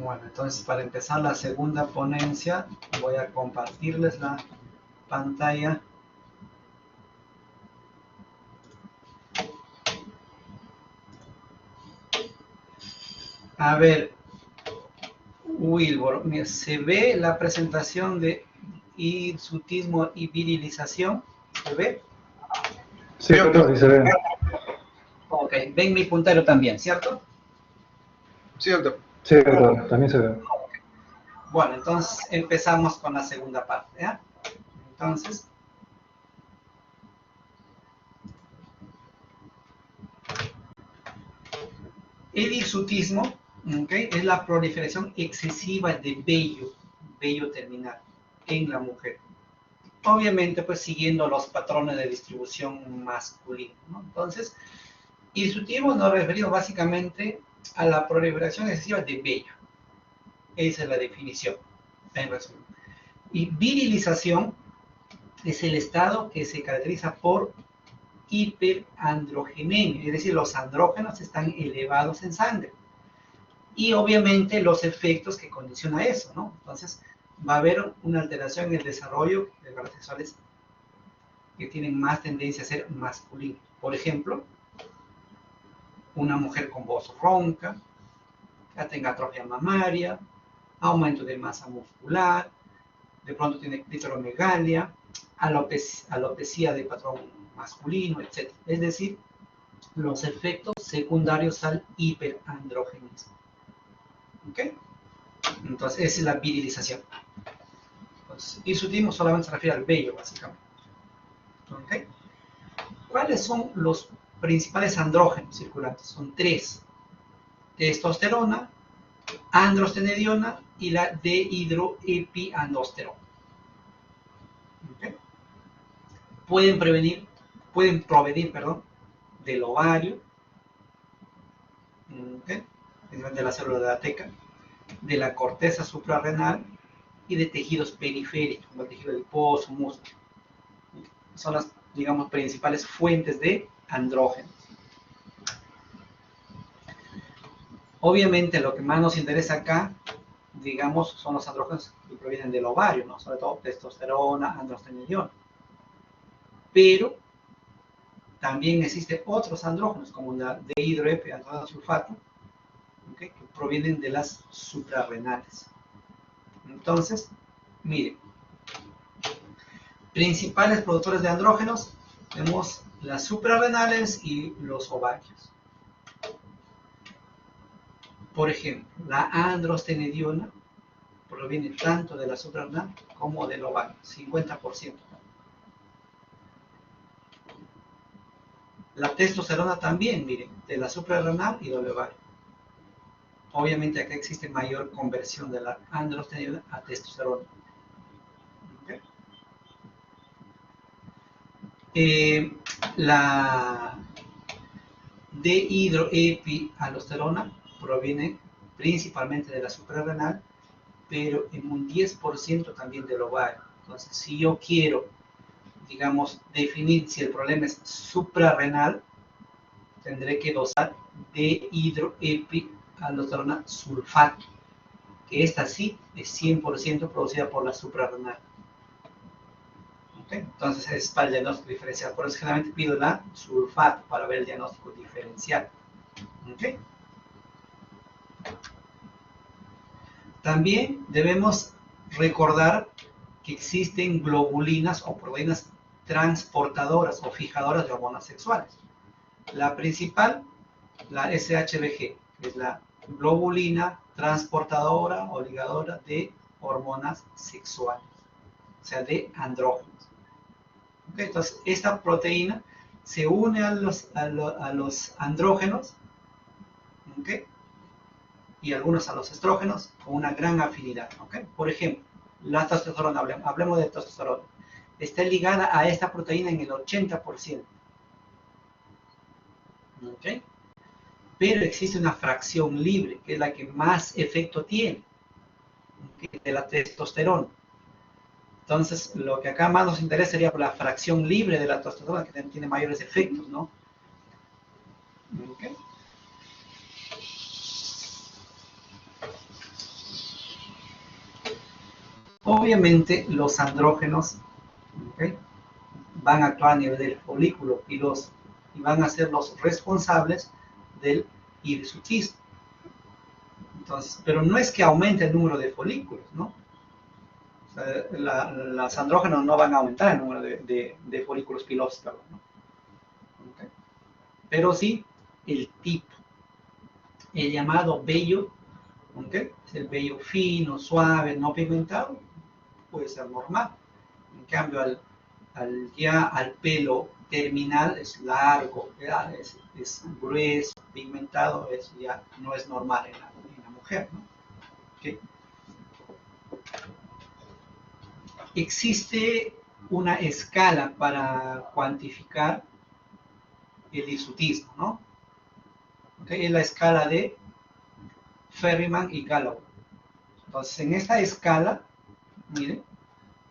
Bueno, entonces para empezar la segunda ponencia, voy a compartirles la pantalla. A ver, Wilbur, mira, ¿se ve la presentación de hirsutismo y virilización? ¿Se ve? Sí, doctor, sí se ve. Ok, ven mi puntero también, ¿cierto? Sí, doctor. Sí, doctor, también se ve. Bueno, entonces empezamos con la segunda parte, ¿ya? Entonces, el hirsutismo, ¿okay?, es la proliferación excesiva de vello terminal en la mujer. Obviamente, pues siguiendo los patrones de distribución masculina, ¿no? Entonces, hirsutismo nos referimos básicamente a la proliferación excesiva de vello. Esa es la definición, en resumen. Y virilización es el estado que se caracteriza por hiperandrogenemia, es decir, los andrógenos están elevados en sangre. Y obviamente los efectos que condiciona eso, ¿no? Entonces, va a haber una alteración en el desarrollo de órganos sexuales que tienen más tendencia a ser masculinos. Por ejemplo, una mujer con voz ronca, que tenga atrofia mamaria, aumento de masa muscular, de pronto tiene clitoromegalia, alopecia de patrón masculino, etc. Es decir, los efectos secundarios al hiperandrogenismo. ¿Ok? Entonces, esa es la virilización. Entonces, hirsutismo solamente se refiere al vello, básicamente. ¿Ok? ¿Cuáles son los principales andrógenos circulantes? Son tres: testosterona, androstenediona y la dehidroepiandrosterona. ¿Okay? Pueden provenir, del ovario, ¿okay?, de la célula de la teca, de la corteza suprarrenal y de tejidos periféricos, como el tejido adiposo, músculo. Son las, digamos, principales fuentes de andrógenos. Obviamente, lo que más nos interesa acá, digamos, son los andrógenos que provienen del ovario, ¿no? Sobre todo testosterona, androstenediona. Pero también existen otros andrógenos, como la dehidroepiandrosterona, ¿okay?, que provienen de las suprarrenales. Entonces, miren, principales productores de andrógenos tenemos las suprarrenales y los ovarios. Por ejemplo, la androstenediona proviene tanto de la suprarrenal como del ovario, 50%. La testosterona también, miren, de la suprarrenal y del ovario. Obviamente acá existe mayor conversión de la androstenediona a testosterona. ¿Okay? La dehidroepiandrosterona proviene principalmente de la suprarrenal, pero en un 10% también del ovario. Entonces, si yo quiero, digamos, definir si el problema es suprarrenal, tendré que dosar dehidroepiandrosterona sulfato, que esta sí es 100% producida por la suprarrenal. ¿Okay? Entonces es para el diagnóstico diferencial. Por eso generalmente pido la sulfato para ver el diagnóstico diferencial. ¿Okay? También debemos recordar que existen globulinas o proteínas transportadoras o fijadoras de hormonas sexuales. La principal, la SHBG, que es la globulina transportadora o ligadora de hormonas sexuales, o sea, de andrógenos. ¿Okay? Entonces, esta proteína se une a los andrógenos, ¿okay?, y algunos a los estrógenos con una gran afinidad. ¿Okay? Por ejemplo, la testosterona, hablemos de testosterona, está ligada a esta proteína en el 80%. ¿Okay? Pero existe una fracción libre, que es la que más efecto tiene, ¿okay?, de la testosterona. Entonces, lo que acá más nos interesa sería la fracción libre de la testosterona, que tiene mayores efectos, ¿no? ¿Okay? obviamente los andrógenos, ¿ok?, van a actuar a nivel del folículo piloso y van a ser los responsables del hirsutismo. Entonces, pero no es que aumente el número de folículos, ¿no? O sea, los andrógenos no van a aumentar el número de folículos pilosos, claro, ¿no? ¿Okay? Pero sí el tipo. El llamado vello, ¿okay?, es el vello fino, suave, no pigmentado, puede ser normal. En cambio, al pelo terminal es largo, es grueso, pigmentado, eso ya no es normal en la mujer, ¿no? ¿Okay? Existe una escala para cuantificar el hirsutismo, ¿no? ¿Okay? Es la escala de Ferriman y Galloway. Entonces, en esta escala, miren,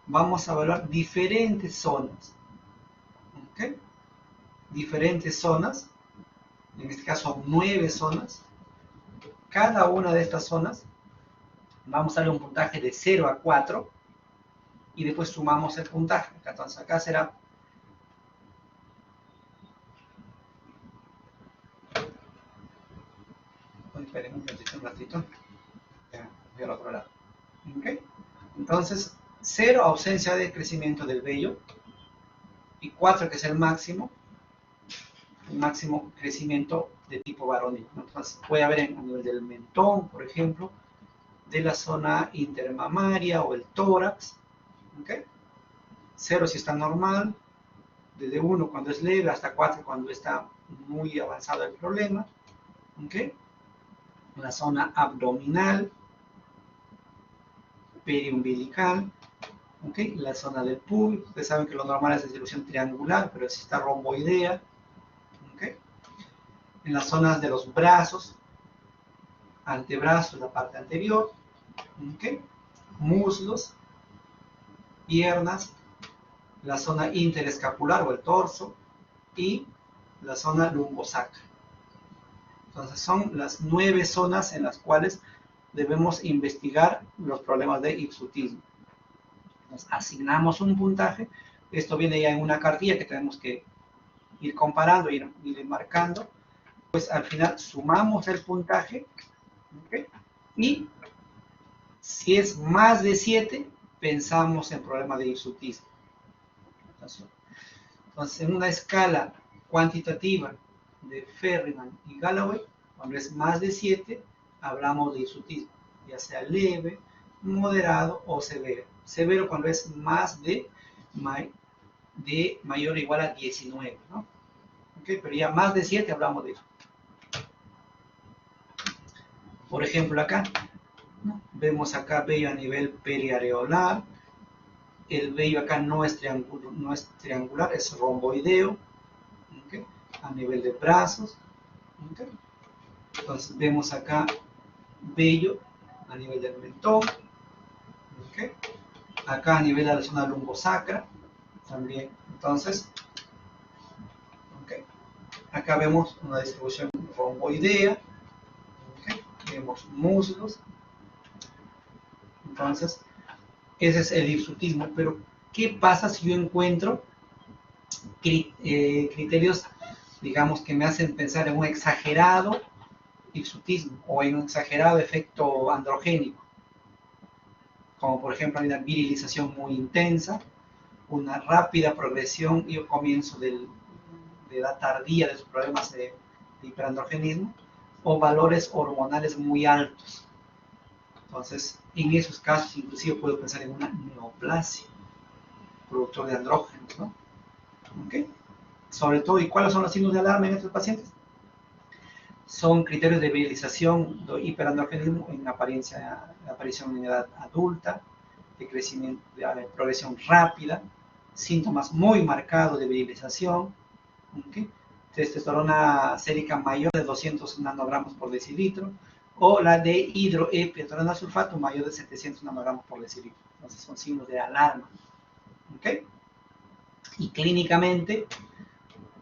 vamos a evaluar diferentes zonas. ¿Okay? Diferentes zonas, en este caso 9 zonas. Cada una de estas zonas vamos a darle un puntaje de 0 a 4 y después sumamos el puntaje. Entonces acá será esperen un ratito. Voy al otro lado. ¿Okay? Entonces 0, ausencia de crecimiento del vello, y 4, que es el máximo crecimiento de tipo varonil. Entonces puede haber a nivel del mentón, por ejemplo, de la zona intermamaria o el tórax. ¿Okay? 0 si está normal, desde 1 cuando es leve hasta 4 cuando está muy avanzado el problema. ¿Okay? La zona abdominal, periumbilical, ¿okay?, la zona del pubis. Ustedes saben que lo normal es distribución triangular, pero si está romboidea. ¿Okay? En las zonas de los brazos, antebrazos, la parte anterior, ¿okay?, muslos, piernas, la zona interescapular o el torso y la zona lumbosacra. Entonces son las 9 zonas en las cuales debemos investigar los problemas de hirsutismo. Nos asignamos un puntaje. Esto viene ya en una cartilla que tenemos que ir comparando, ir marcando. Pues al final sumamos el puntaje, ¿okay?, y si es más de 7, pensamos en problemas de hirsutismo. Entonces, en una escala cuantitativa de Ferriman y Galloway, cuando es más de 7, hablamos de hirsutismo, ya sea leve, moderado o severo. Severo cuando es más de mayor o igual a 19, ¿no? ¿Okay? Pero ya más de 7 hablamos de eso. Por ejemplo, acá, ¿no?, vemos acá vello a nivel periareolar. El vello acá no es triangular, es romboideo. ¿Okay? A nivel de brazos. ¿Okay? Entonces vemos acá vello a nivel del mentón. ¿Okay? Acá a nivel de la zona lumbosacra también. Entonces, ¿okay?, acá vemos una distribución romboidea. ¿Okay? Vemos muslos. Entonces, ese es el hirsutismo. Pero, ¿qué pasa si yo encuentro criterios, digamos, que me hacen pensar en un exagerado hirsutismo o en un exagerado efecto androgénico? Como por ejemplo, hay una virilización muy intensa, una rápida progresión y un comienzo de edad tardía de sus problemas de hiperandrogenismo, o valores hormonales muy altos. Entonces, en esos casos, inclusive puedo pensar en una neoplasia, productor de andrógenos, ¿no? ¿Okay? Sobre todo, ¿y cuáles son los signos de alarma en estos pacientes? Son criterios de virilización de hiperandrogenismo en aparición en edad adulta, de crecimiento, de progresión rápida, síntomas muy marcados de virilización, ¿okay?, testosterona sérica mayor de 200 nanogramos por decilitro, o la de hidroepiandrosterona sulfato mayor de 700 nanogramos por decilitro. Entonces son signos de alarma. ¿Okay? Y clínicamente,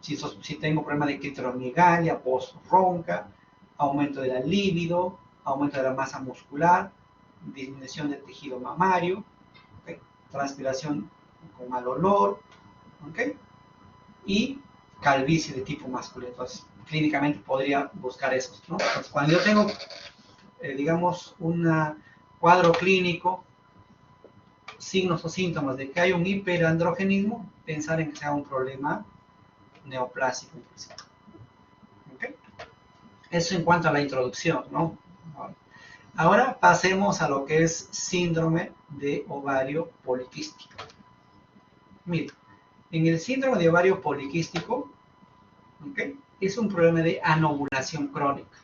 si tengo problema de clitoromegalia, voz ronca, aumento de la libido, aumento de la masa muscular, disminución del tejido mamario, ¿ok?, transpiración con mal olor, ¿ok? Y calvicie de tipo masculino. Entonces, clínicamente podría buscar esos, ¿no? Entonces, cuando yo tengo, digamos, un cuadro clínico, signos o síntomas de que hay un hiperandrogenismo, pensar en que sea un problema neoplásico. ¿Okay? Eso en cuanto a la introducción, ¿no? Ahora pasemos a lo que es síndrome de ovario poliquístico. Mire, en el síndrome de ovario poliquístico, ¿okay?, es un problema de anovulación crónica,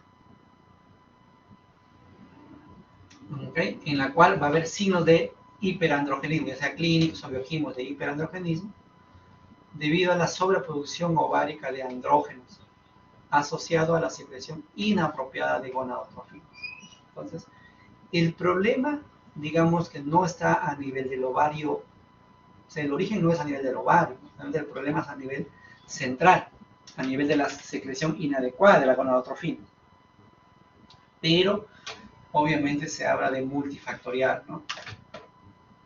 ¿okay?, en la cual va a haber signos de hiperandrogenismo, ya sea clínicos o bioquímicos de hiperandrogenismo, debido a la sobreproducción ovárica de andrógenos, asociado a la secreción inapropiada de gonadotrofinas. Entonces, el problema, digamos que no está a nivel del ovario, o sea, el origen no es a nivel del ovario, el problema es a nivel central, a nivel de la secreción inadecuada de la gonadotrofina. Pero, obviamente, se habla de multifactorial, ¿no?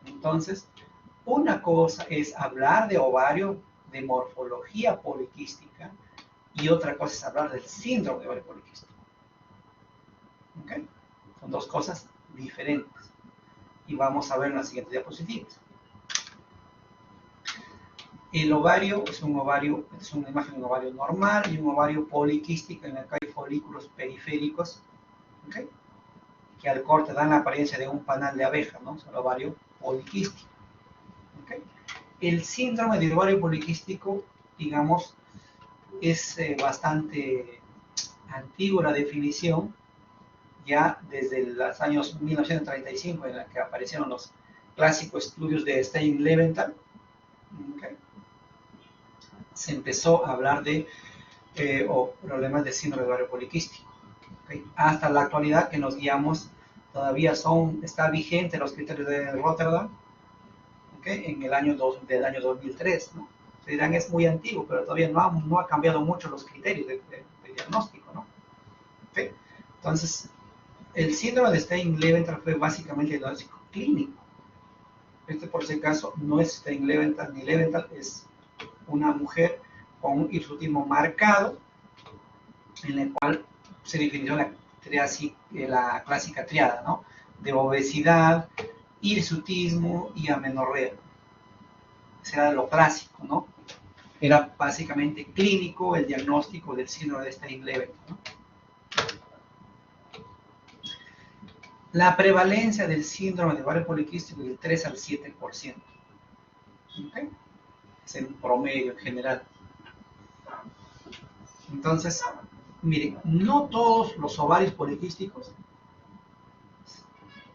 Entonces, una cosa es hablar de ovario, de morfología poliquística, y otra cosa es hablar del síndrome de ovario poliquístico. ¿Okay? Son dos cosas diferentes. Y vamos a ver en las siguientes diapositivas. El ovario es una imagen de un ovario normal y un ovario poliquístico en el que hay folículos periféricos, ¿okay?, que al corte dan la apariencia de un panal de abeja, ¿no? Es el ovario poliquístico. ¿Okay? El síndrome de ovario poliquístico, digamos, es bastante antigua la definición, ya desde los años 1935, en la que aparecieron los clásicos estudios de Stein-Leventhal. ¿Okay? Se empezó a hablar de problemas de síndrome de ovario poliquístico. ¿Okay? Hasta la actualidad que nos guiamos, todavía está vigente los criterios de Rotterdam, ¿okay?, en el año 2003, ¿no? Se dirán, es muy antiguo, pero todavía no ha cambiado mucho los criterios de diagnóstico, ¿no? ¿Okay? Entonces, el síndrome de Stein-Leventhal fue básicamente el diagnóstico clínico. Por ese caso, no es Stein-Leventhal ni Leventhal, es una mujer con un hirsutismo marcado, en el cual se definió la clásica triada, ¿no?, de obesidad, hirsutismo y amenorrea. Ese era lo clásico, ¿no? Era básicamente clínico el diagnóstico del síndrome de Stein-Leventhal, ¿no? La prevalencia del síndrome de ovario poliquístico es del 3 al 7%. ¿Okay? Es en promedio en general. Entonces, miren, no todos los ovarios poliquísticos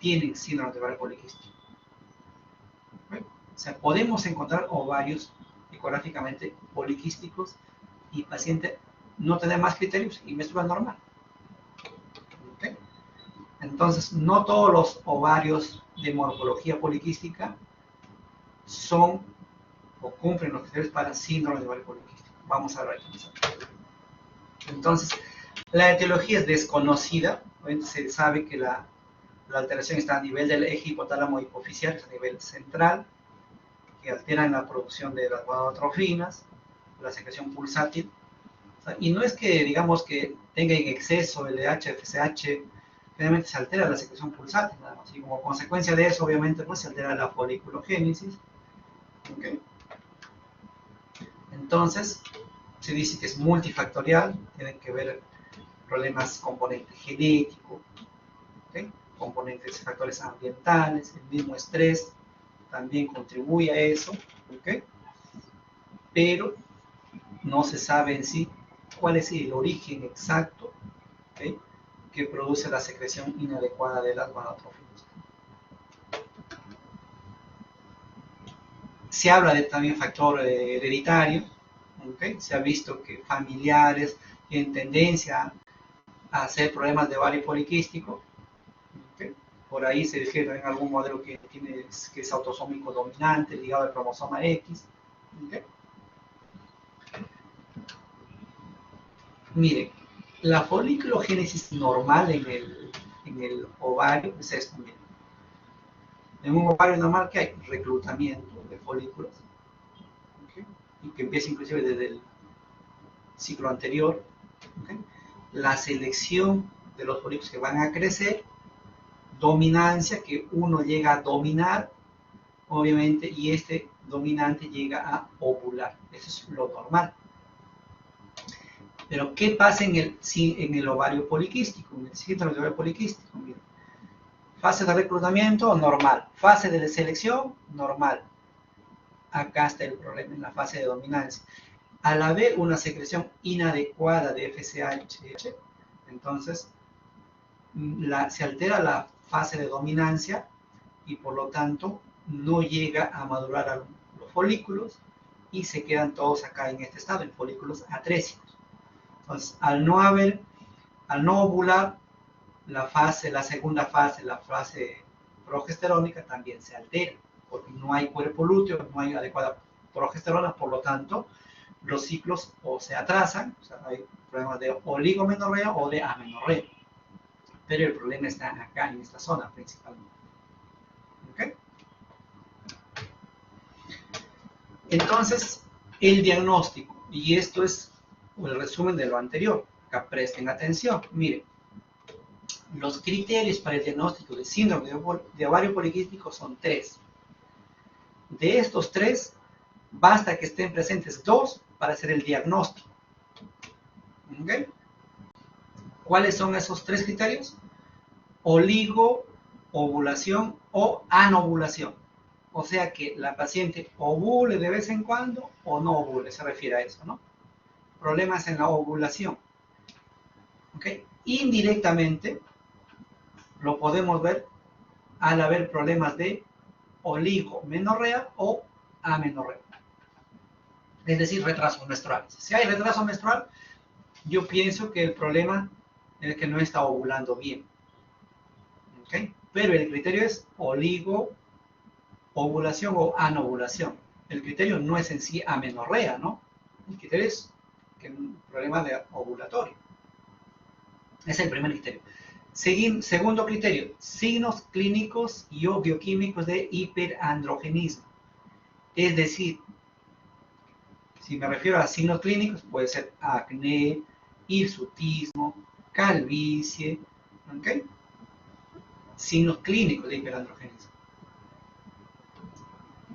tienen síndrome de ovario poliquístico. ¿Okay? O sea, podemos encontrar ovarios ecográficamente poliquísticos y paciente no tener más criterios y menstrua normal. ¿Okay? Entonces, no todos los ovarios de morfología poliquística son o cumplen los criterios para síndrome de ovario poliquístico. Vamos a ver aquí. Entonces, la etiología es desconocida. Obviamente se sabe que la alteración está a nivel del eje hipotálamo hipoficial, a nivel central, que alteran la producción de las gonadotrofinas, la secreción pulsátil. O sea, y no es que, digamos, que tenga en exceso el FSH, generalmente se altera la secreción pulsátil, nada más. Y como consecuencia de eso, obviamente, pues se altera la foliculogénesis. ¿Okay? Entonces, se dice que es multifactorial, tienen que ver problemas componente genético, ¿okay?, componentes, factores ambientales, el mismo estrés también contribuye a eso, ¿okay?, pero no se sabe en sí cuál es el origen exacto, ¿okay?, que produce la secreción inadecuada de las gonadotrofinas. Se habla de también factor hereditario, ¿okay? Se ha visto que familiares tienen tendencia a hacer problemas de ovario poliquístico. ¿Okay? Por ahí se describe en algún modelo que es autosómico dominante, ligado al cromosoma X. ¿Okay? Miren, la foliculogénesis normal en el ovario es esto. Miren. En un ovario normal, ¿qué hay? Reclutamiento de folículos, ¿okay? Y que empieza inclusive desde el ciclo anterior, ¿okay? La selección de los folículos que van a crecer, dominancia, que uno llega a dominar, obviamente, y este dominante llega a ovular. Eso es lo normal. Pero, ¿qué pasa en el ovario poliquístico? En el síndrome de ovario poliquístico. Mira. Fase de reclutamiento, normal. Fase de selección, normal. Acá está el problema en la fase de dominancia. Al haber una secreción inadecuada de FSH, entonces se altera la fase de dominancia y por lo tanto no llega a madurar a los folículos y se quedan todos acá en este estado, en folículos atrésicos. Entonces, al no ovular, la segunda fase, la fase progesterónica, también se altera, porque no hay cuerpo lúteo, no hay adecuada progesterona, por lo tanto, los ciclos o se atrasan, o sea, hay problemas de oligomenorrea o de amenorrea. Pero el problema está acá, en esta zona principalmente. ¿Okay? Entonces, el diagnóstico, y esto es el resumen de lo anterior. Acá presten atención. Miren, los criterios para el diagnóstico de síndrome de ovario poliquístico son 3. De estos 3, basta que estén presentes 2 para hacer el diagnóstico. ¿Okay? ¿Cuáles son esos 3 criterios? Oligo-ovulación o anovulación. O sea que la paciente ovule de vez en cuando o no ovule, se refiere a eso, ¿no? Problemas en la ovulación. ¿Okay? Indirectamente lo podemos ver al haber problemas de oligomenorrea o amenorrea. Es decir, retraso menstrual. Si hay retraso menstrual, yo pienso que el problema es que no está ovulando bien. ¿Okay? Pero el criterio es oligo-ovulación o anovulación. El criterio no es en sí amenorrea, ¿no? El criterio es que un problema de ovulatorio. Es el primer criterio. Segundo criterio, signos clínicos y o bioquímicos de hiperandrogenismo. Es decir, si me refiero a signos clínicos, puede ser acné, hirsutismo, calvicie, ¿ok? Signos clínicos de hiperandrogenismo.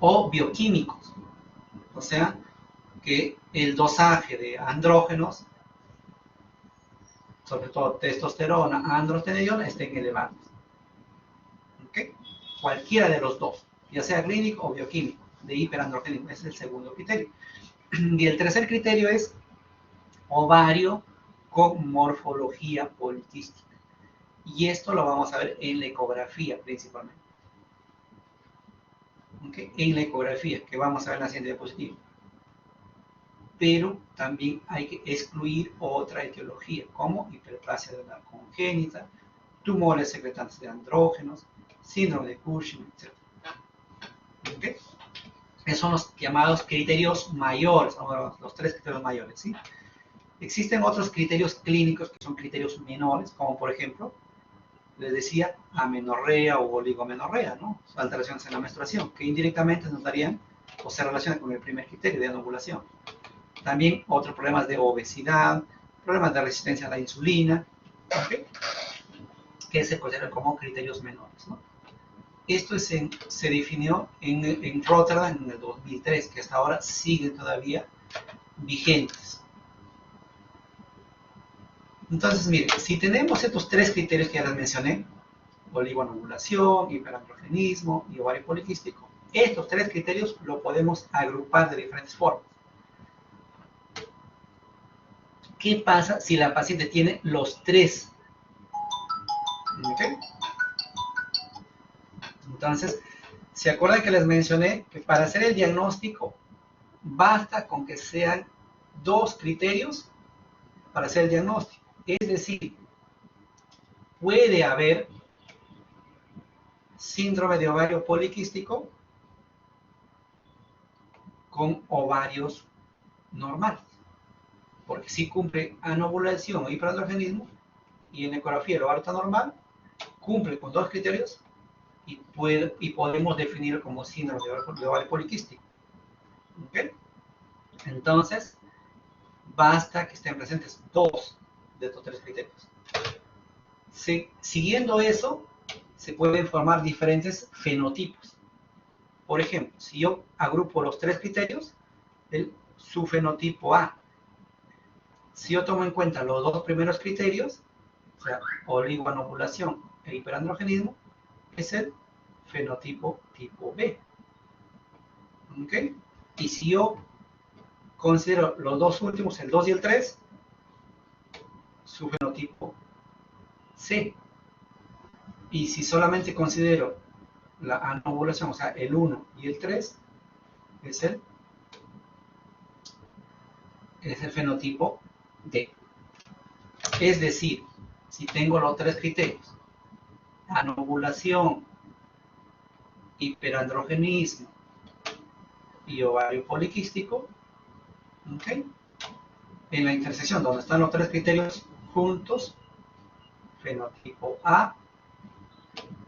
O bioquímicos, o sea, que el dosaje de andrógenos, sobre todo testosterona, androstenediona, estén elevados. ¿Okay? Cualquiera de los dos, ya sea clínico o bioquímico, de hiperandrogenismo, ese es el segundo criterio. Y el tercer criterio es ovario con morfología poliquística. Y esto lo vamos a ver en la ecografía principalmente. ¿Okay? En la ecografía, que vamos a ver en la siguiente diapositiva. Pero también hay que excluir otra etiología, como hiperplasia de la congénita, tumores secretantes de andrógenos, síndrome de Cushing, etc. ¿Okay? Esos son los llamados criterios mayores, los 3 criterios mayores, ¿sí? Existen otros criterios clínicos que son criterios menores, como por ejemplo, les decía, amenorrea o oligomenorrea, ¿no? Alteraciones en la menstruación, que indirectamente nos darían o se relacionan con el primer criterio de anovulación. También otros problemas de obesidad, problemas de resistencia a la insulina, ¿okay? Que se consideran como criterios menores, ¿no? Esto se definió en Rotterdam en el 2003, que hasta ahora siguen todavía vigentes. Entonces, miren, si tenemos estos 3 criterios que ya les mencioné, oligoanovulación, hiperandrogenismo y ovario poliquístico, estos 3 criterios lo podemos agrupar de diferentes formas. ¿Qué pasa si la paciente tiene los 3? ¿Okay? Entonces, ¿se acuerdan que les mencioné que para hacer el diagnóstico basta con que sean 2 criterios para hacer el diagnóstico? Es decir, puede haber síndrome de ovario poliquístico con ovarios normales, porque si cumple anovulación o hiperandrogenismo y en ecografía el ovario está normal, cumple con 2 criterios y podemos definirlo como síndrome de ovario poliquístico. ¿Okay? Entonces, basta que estén presentes 2 de estos 3 criterios. Siguiendo eso, se pueden formar diferentes fenotipos. Por ejemplo, si yo agrupo los 3 criterios, su fenotipo A. Si yo tomo en cuenta los 2 primeros criterios, o sea, oligoanovulación e hiperandrogenismo, es el fenotipo tipo B. ¿Ok? Y si yo considero los 2 últimos, el 2 y el 3, su fenotipo C. Y si solamente considero la anovulación, o sea, el 1 y el 3, es el fenotipo D. Es decir, si tengo los 3 criterios, anovulación, hiperandrogenismo y ovario poliquístico, ¿okay? En la intersección donde están los 3 criterios juntos, fenotipo A,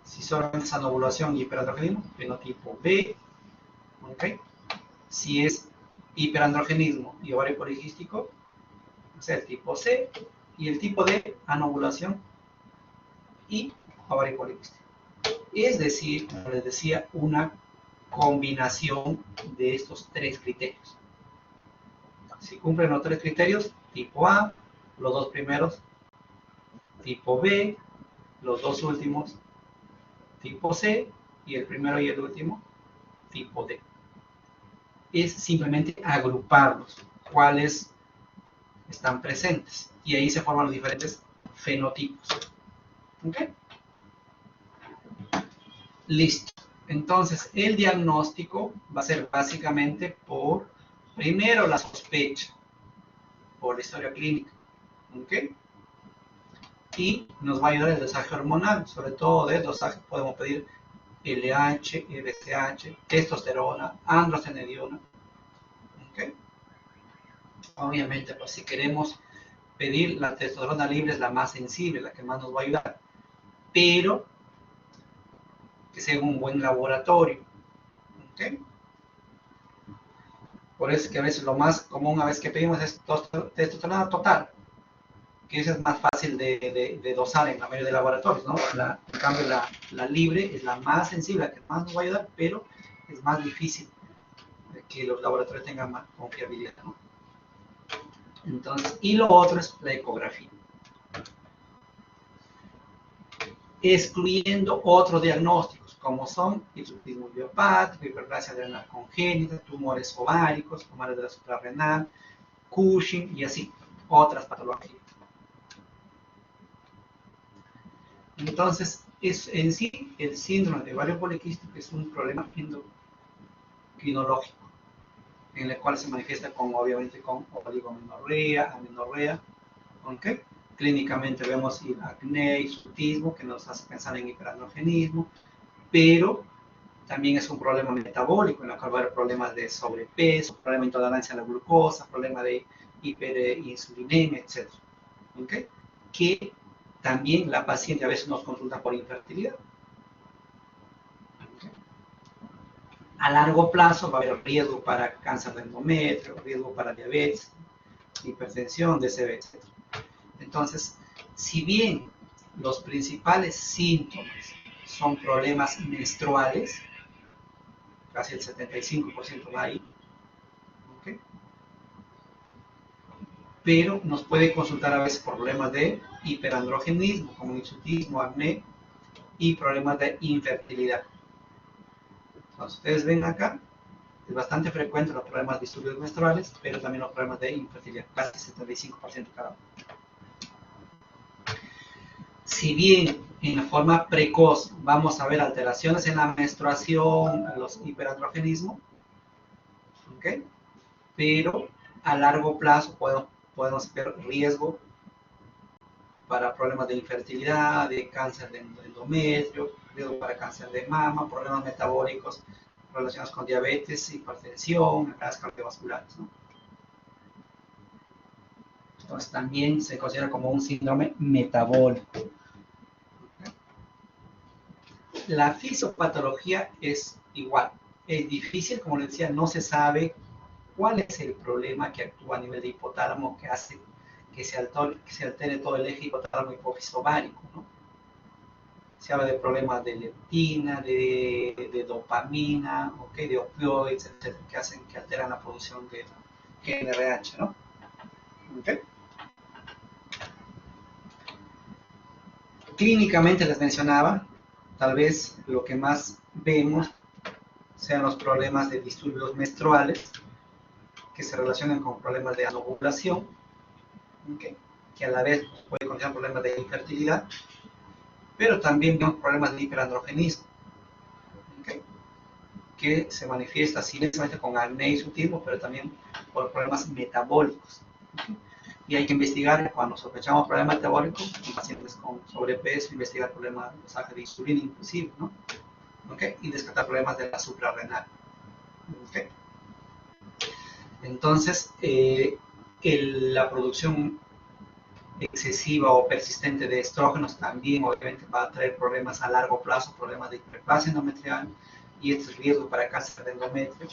si solamente es anovulación y hiperandrogenismo, fenotipo B, ¿okay? Si es hiperandrogenismo y ovario poliquístico, es el tipo C, y el tipo D, anovulación y ovario poliquístico. Es decir, como les decía, una combinación de estos 3 criterios. Si cumplen los 3 criterios, tipo A, los 2 primeros, tipo B, los 2 últimos, tipo C, y el primero y el último, tipo D. Es simplemente agruparlos, cuáles están presentes, y ahí se forman los diferentes fenotipos. ¿Ok? Listo. Entonces, el diagnóstico va a ser básicamente por, primero, la sospecha, por la historia clínica. ¿Ok? Y nos va a ayudar el dosaje hormonal, sobre todo de dosaje podemos pedir LH, FSH, testosterona, androstenediona. ¿Okay? Obviamente, pues si queremos pedir la testosterona libre es la más sensible, la que más nos va a ayudar, pero que sea un buen laboratorio. ¿Okay? Por eso es que a veces lo más común a veces que pedimos es testosterona total, que esa es más fácil de dosar en la mayoría de laboratorios, ¿no? En cambio, la libre es la más sensible, la que más nos va a ayudar, pero es más difícil que los laboratorios tengan más confiabilidad, ¿no? Entonces, y lo otro es la ecografía. Excluyendo otros diagnósticos, como son hirsutismo idiopático, hiperplasia adrenal congénita, tumores ováricos, tumores de la suprarrenal, Cushing y así, otras patologías. Entonces, en sí, el síndrome de ovario poliquístico es un problema endocrinológico, en el cual se manifiesta obviamente con oligomenorrea, amenorrea, ¿okay? Clínicamente vemos acné, hirsutismo, que nos hace pensar en hiperandrogenismo, pero también es un problema metabólico, en el cual va a haber problemas de sobrepeso, problema de intolerancia a la glucosa, problema de hiperinsulinemia, etc. ¿Okay? Que también la paciente a veces nos consulta por infertilidad. ¿Okay? A largo plazo va a haber riesgo para cáncer de endometrio, riesgo para diabetes, hipertensión, DCB, etc. Entonces, si bien los principales síntomas son problemas menstruales, casi el 75% va ahí, ¿okay? Pero nos puede consultar a veces por problemas de hiperandrogenismo, como hirsutismo, acné, y problemas de infertilidad. Entonces, ustedes ven acá, es bastante frecuente los problemas de disturbios menstruales, pero también los problemas de infertilidad, casi 75% cada uno. Si bien en la forma precoz vamos a ver alteraciones en la menstruación, los hiperandrogenismo, ¿okay? Pero a largo plazo podemos ver riesgo para problemas de infertilidad, de cáncer de endometrio, riesgo para cáncer de mama, problemas metabólicos relacionados con diabetes, hipertensión, enfermedades cardiovasculares, ¿no? Entonces también se considera como un síndrome metabólico. La fisiopatología es igual. Es difícil, como les decía, no se sabe cuál es el problema que actúa a nivel de hipotálamo que hace que se altere todo el eje hipotálamo hipófisis ovárico, ¿no? Se habla de problemas de leptina, de dopamina, ¿okay? De opioides, etcétera, que hacen que alteran la producción de GnRH, ¿no? ¿Okay? Clínicamente les mencionaba, tal vez lo que más vemos sean los problemas de disturbios menstruales que se relacionan con problemas de anovulación, ¿okay? Que a la vez puede conllevar problemas de infertilidad, pero también vemos problemas de hiperandrogenismo, ¿okay? Que se manifiesta simplemente con acné y sutismo, pero también por problemas metabólicos. ¿Okay? Y hay que investigar, cuando sospechamos problemas metabólicos, en pacientes con sobrepeso, investigar problemas de dosaje de insulina inclusive, ¿no? ¿Okay? Y descartar problemas de la suprarrenal. ¿Okay? Entonces, la producción excesiva o persistente de estrógenos también obviamente va a traer problemas a largo plazo, problemas de hiperplasia endometrial y este riesgo para cáncer de endometrio.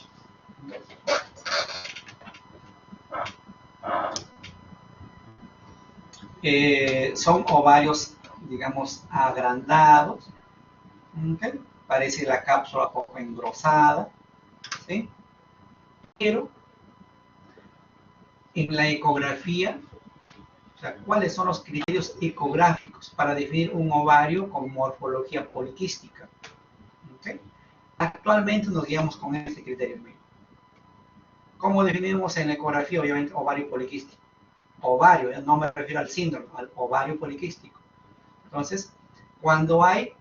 Son ovarios, digamos, agrandados, ¿okay? Parece la cápsula poco engrosada, ¿sí? Pero en la ecografía, o sea, ¿cuáles son los criterios ecográficos para definir un ovario con morfología poliquística? ¿Okay? Actualmente nos guiamos con este criterio. ¿Cómo definimos en la ecografía, obviamente, ovario poliquístico? Ovario, no me refiero al síndrome, al ovario poliquístico. Entonces, cuando hay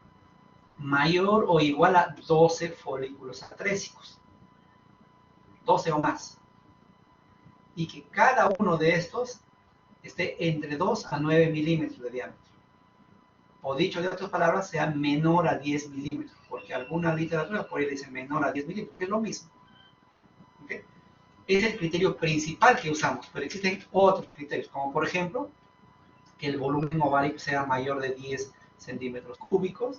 mayor o igual a 12 folículos atrésicos, 12 o más, y que cada uno de estos esté entre 2 a 9 milímetros de diámetro. O dicho de otras palabras, sea menor a 10 milímetros, porque alguna literatura por ahí dice menor a 10 milímetros, que es lo mismo. ¿Okay? Es el criterio principal que usamos, pero existen otros criterios, como por ejemplo, que el volumen ovárico sea mayor de 10 centímetros cúbicos,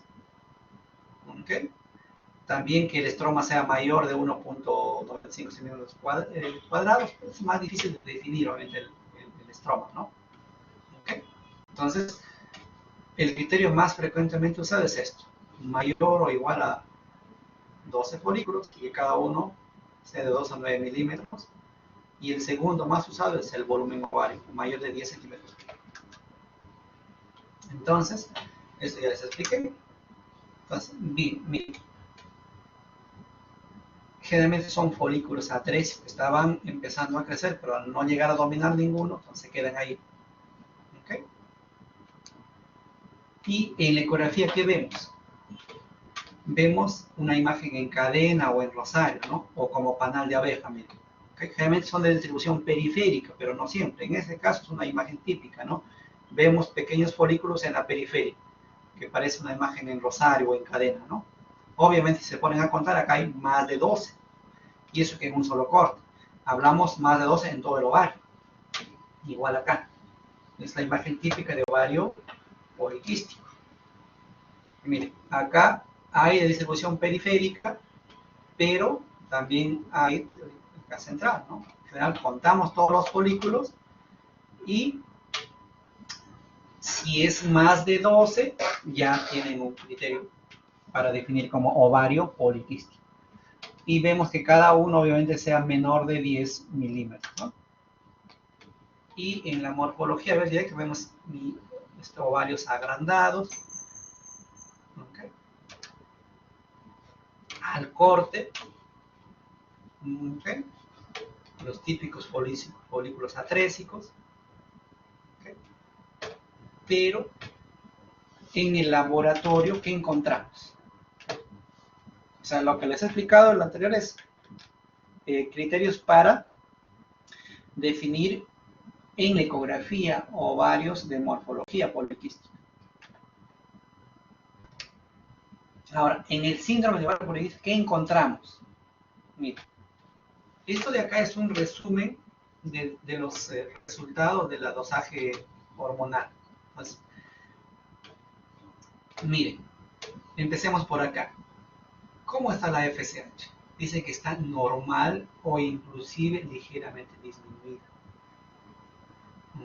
¿okay? También que el estroma sea mayor de 1.95 centímetros cuadrados, pues es más difícil de definir, obviamente, el estroma, ¿no? ¿Okay? Entonces, el criterio más frecuentemente usado es esto, mayor o igual a 12 folículos, y que cada uno sea de 2 a 9 milímetros, y el segundo más usado es el volumen ovárico, mayor de 10 centímetros. Entonces, esto ya les expliqué. Entonces, miren, generalmente son folículos atrésicos, estaban empezando a crecer, pero al no llegar a dominar ninguno, entonces quedan ahí. ¿Okay? Y en la ecografía, ¿qué vemos? Vemos una imagen en cadena o en rosario, ¿no? O como panal de abeja, miren. ¿Okay? Generalmente son de distribución periférica, pero no siempre. En este caso es una imagen típica, ¿no? Vemos pequeños folículos en la periferia, que parece una imagen en rosario o en cadena, ¿no? Obviamente, si se ponen a contar, acá hay más de 12, y eso que en un solo corte. Hablamos más de 12 en todo el ovario. Igual acá. Es la imagen típica de ovario poliquístico. Miren, acá hay de distribución periférica, pero también hay acá central, ¿no? En general, contamos todos los folículos y si es más de 12, ya tienen un criterio para definir como ovario poliquístico. Y vemos que cada uno obviamente sea menor de 10 milímetros, ¿no? Y en la morfología, a ver, ya que vemos estos ovarios agrandados, ¿okay? Al corte, ¿okay? Los típicos folículos atrésicos, ¿okay? Pero en el laboratorio, ¿qué encontramos? O sea, lo que les he explicado en lo anterior es criterios para definir en la ecografía ovarios de morfología poliquística. Ahora, en el síndrome de ovario poliquístico, ¿qué encontramos? Mira, esto de acá es un resumen de los resultados del dosaje hormonal. Entonces, miren, Empecemos por acá. ¿Cómo está la FSH? Dice que está normal o inclusive ligeramente disminuida.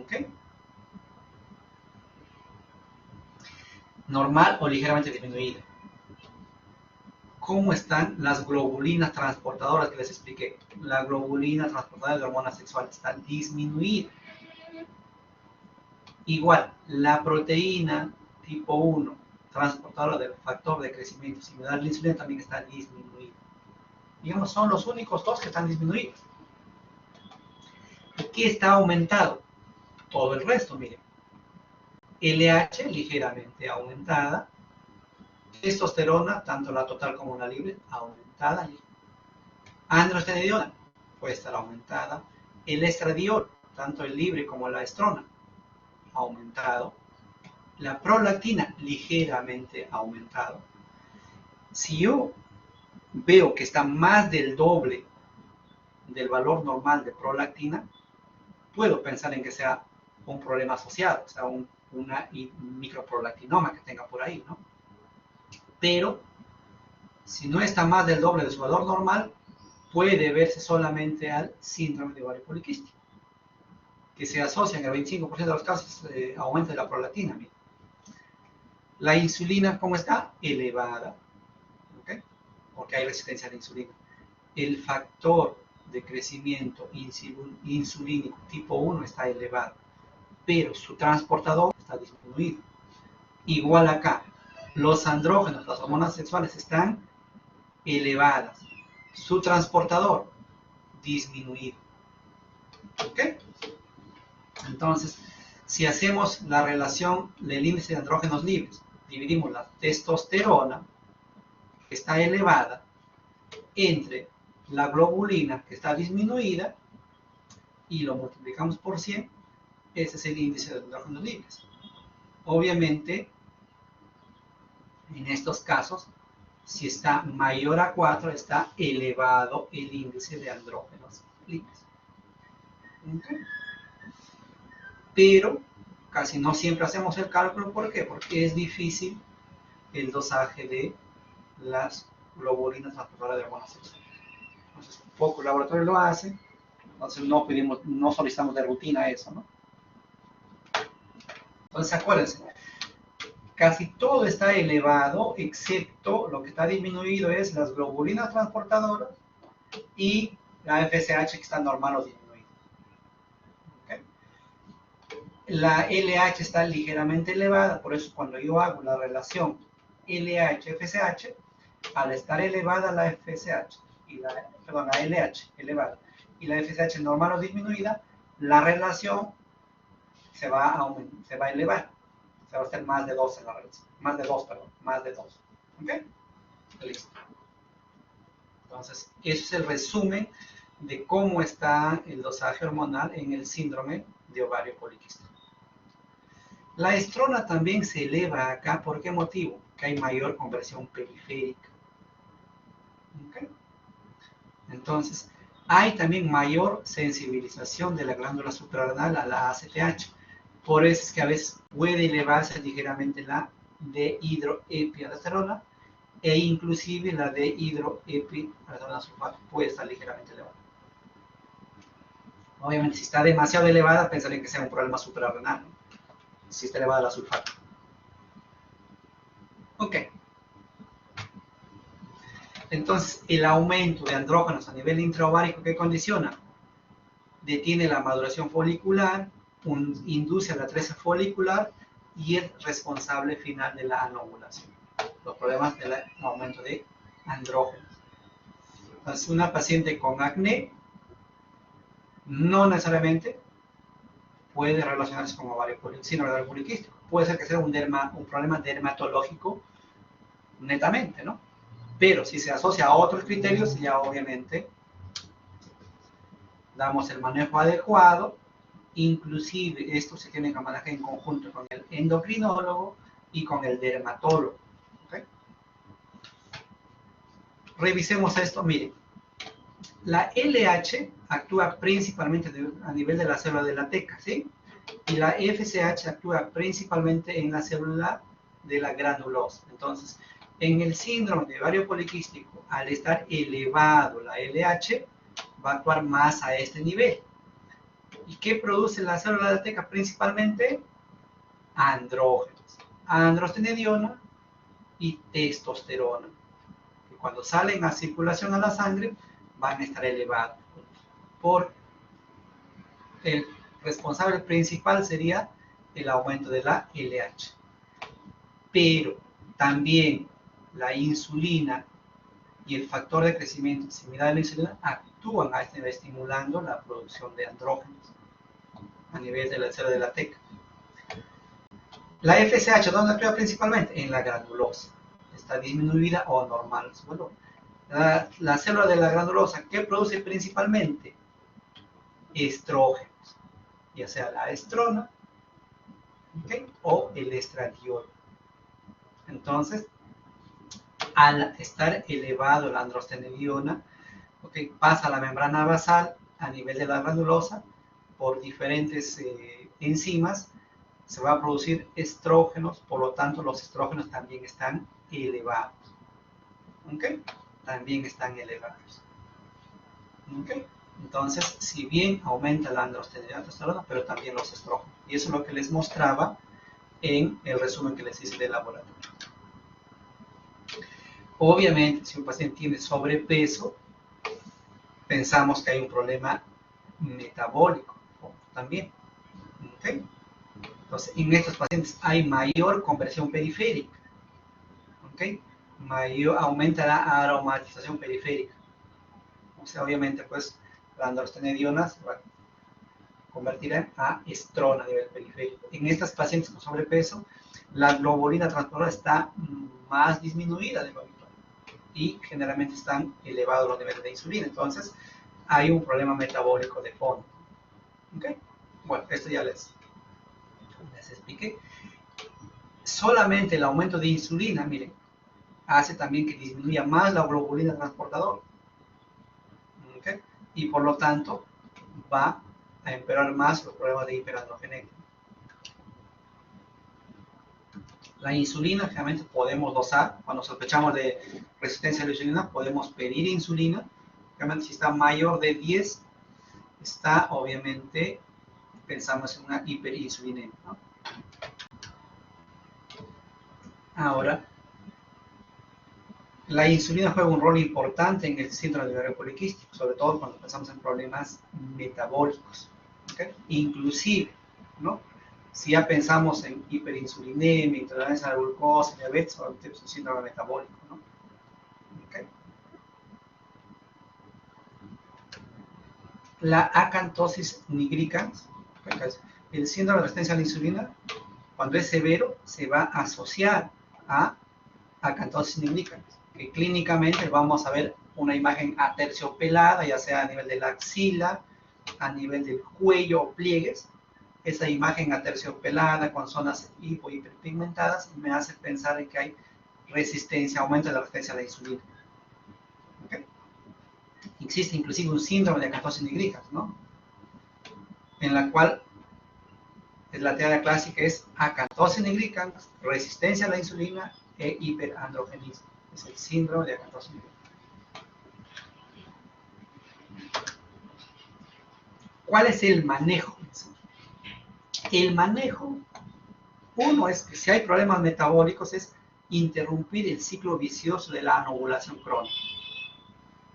¿Ok? Normal o ligeramente disminuida. ¿Cómo están las globulinas transportadoras que les expliqué? La globulina transportadora de hormonas sexuales está disminuida. Igual, la proteína tipo 1 transportadora del factor de crecimiento similar a la insulina también está disminuida. Digamos, son los únicos dos que están disminuidos. ¿Qué está aumentado? Todo el resto, miren. LH ligeramente aumentada. Testosterona, tanto la total como la libre, aumentada. Androstenediona puede estar aumentada. El estradiol, tanto el libre como la estrona, aumentado. La prolactina, ligeramente aumentado. Si yo veo que está más del doble del valor normal de prolactina, puedo pensar en que sea un problema asociado, o sea, una microprolactinoma que tenga por ahí, ¿no? Pero, si no está más del doble de su valor normal, puede deberse solamente al síndrome de ovario poliquístico, que se asocia en el 25% de los casos aumento de la prolactina. Mira. La insulina, ¿cómo está? Elevada, ¿okay? Porque hay resistencia a la insulina. El factor de crecimiento insulínico tipo 1 está elevado, pero su transportador está disminuido. Igual acá, los andrógenos, las hormonas sexuales están elevadas, su transportador disminuido. ¿Ok? Entonces, si hacemos la relación del índice de andrógenos libres, dividimos la testosterona, que está elevada, entre la globulina, que está disminuida, y lo multiplicamos por 100, ese es el índice de andrógenos libres. Obviamente, en estos casos, si está mayor a 4, está elevado el índice de andrógenos libres. ¿Okay? Pero casi no siempre hacemos el cálculo. ¿Por qué? Porque es difícil el dosaje de las globulinas transportadoras de hormonas sexuales. Entonces, pocos laboratorios lo hacen, entonces no solicitamos de rutina eso, ¿no? Entonces, acuérdense, casi todo está elevado, excepto lo que está disminuido es las globulinas transportadoras y la FSH que está normal o disminuida. ¿Okay? La LH está ligeramente elevada, por eso cuando yo hago la relación LH-FSH, al estar elevada la FSH, la LH elevada y la FSH normal o disminuida, la relación se va a elevar. Se va a hacer más de 2 en la relación. Más de 2, perdón. Más de 2. ¿Ok? Listo. Entonces, eso es el resumen de cómo está el dosaje hormonal en el síndrome de ovario poliquístico. La estrona también se eleva acá. ¿Por qué motivo? Que hay mayor conversión periférica. ¿Ok? Entonces, hay también mayor sensibilización de la glándula suprarrenal a la ACTH. Por eso es que a veces puede elevarse ligeramente la dehidroepialdosterona e inclusive la dehidroepialdosterona sulfato puede estar ligeramente elevada. Obviamente, si está demasiado elevada, pensaría que sea un problema suprarrenal, ¿no? Si está elevada la sulfato. Ok. Entonces, el aumento de andrógenos a nivel intraovárico, ¿qué condiciona? Detiene la maduración folicular, induce a la atresia folicular y es responsable final de la anovulación. Los problemas del aumento de andrógenos. Entonces, una paciente con acné no necesariamente puede relacionarse con síndrome de ovario poliquístico. Puede ser que sea un problema dermatológico netamente, ¿no? Pero si se asocia a otros criterios, ya obviamente damos el manejo adecuado. Inclusive esto se tiene que manejar en conjunto con el endocrinólogo y con el dermatólogo. ¿Okay? Revisemos esto. Miren, la LH actúa principalmente a nivel de la célula de la teca, ¿sí? Y la FSH actúa principalmente en la célula de la granulosa. Entonces, En el síndrome de ovario poliquístico, al estar elevado la LH, va a actuar más a este nivel. ¿Y qué produce la célula de la teca? Principalmente andrógenos, androstenediona y testosterona, que cuando salen a circulación a la sangre van a estar elevados. Por el responsable principal sería el aumento de la LH. Pero también la insulina y el factor de crecimiento similar a la insulina actúan a este nivel, estimulando la producción de andrógenos a nivel de la célula de la teca. La FSH, ¿dónde actúa principalmente? En la granulosa. Está disminuida o normal su valor. La célula de la granulosa, ¿qué produce principalmente? Estrógenos, ya sea la estrona, ¿okay? O el estradiol. Entonces, al estar elevado la androstenediona, ¿okay? Pasa a la membrana basal a nivel de la granulosa por diferentes enzimas, se va a producir estrógenos, por lo tanto los estrógenos también están elevados. ¿Okay? También están elevados. ¿Okay? Entonces, si bien aumenta la androstenediona, pero también los estrógenos. Y eso es lo que les mostraba en el resumen que les hice del laboratorio. Obviamente, si un paciente tiene sobrepeso, pensamos que hay un problema metabólico también. ¿Okay? Entonces, en estos pacientes hay mayor conversión periférica. ¿Okay? Aumenta la aromatización periférica. O sea, obviamente, pues, la androstenediona se va a convertir a estrona a nivel periférico. En estos pacientes con sobrepeso, la globulina transportadora está más disminuida de lo habitual y generalmente están elevados los niveles de insulina. Entonces, hay un problema metabólico de fondo. ¿Okay? Bueno, esto ya les expliqué. Solamente el aumento de insulina, miren, hace también que disminuya más la globulina transportadora. ¿Okay? Y por lo tanto, va a empeorar más los problemas de hiperandrogenemia. La insulina, generalmente podemos dosar, cuando sospechamos de resistencia a la insulina, podemos pedir insulina. Realmente, si está mayor de 10, está obviamente, pensamos en una hiperinsulinemia, ¿no? Ahora, la insulina juega un rol importante en el síndrome de ovario poliquístico, sobre todo cuando pensamos en problemas metabólicos. ¿Okay? Inclusive, ¿no? Si ya pensamos en hiperinsulinemia, intolerancia a la glucosa, diabetes, obviamente es un síndrome metabólico, ¿no? ¿Okay? La acantosis nigricans, el síndrome de resistencia a la insulina, cuando es severo, se va a asociar a acantosis nigricans, que clínicamente vamos a ver una imagen aterciopelada, ya sea a nivel de la axila, a nivel del cuello o pliegues. Esa imagen aterciopelada con zonas hiperpigmentadas me hace pensar en que hay resistencia, aumento de la resistencia a la insulina. ¿Okay? Existe inclusive un síndrome de acantosis nigricans, ¿no? En la cual la teoría clásica es acantosis nigricans, resistencia a la insulina e hiperandrogenismo. Es el síndrome de acantosis nigricans. ¿Cuál es el manejo? El manejo, uno es que si hay problemas metabólicos, es interrumpir el ciclo vicioso de la anovulación crónica.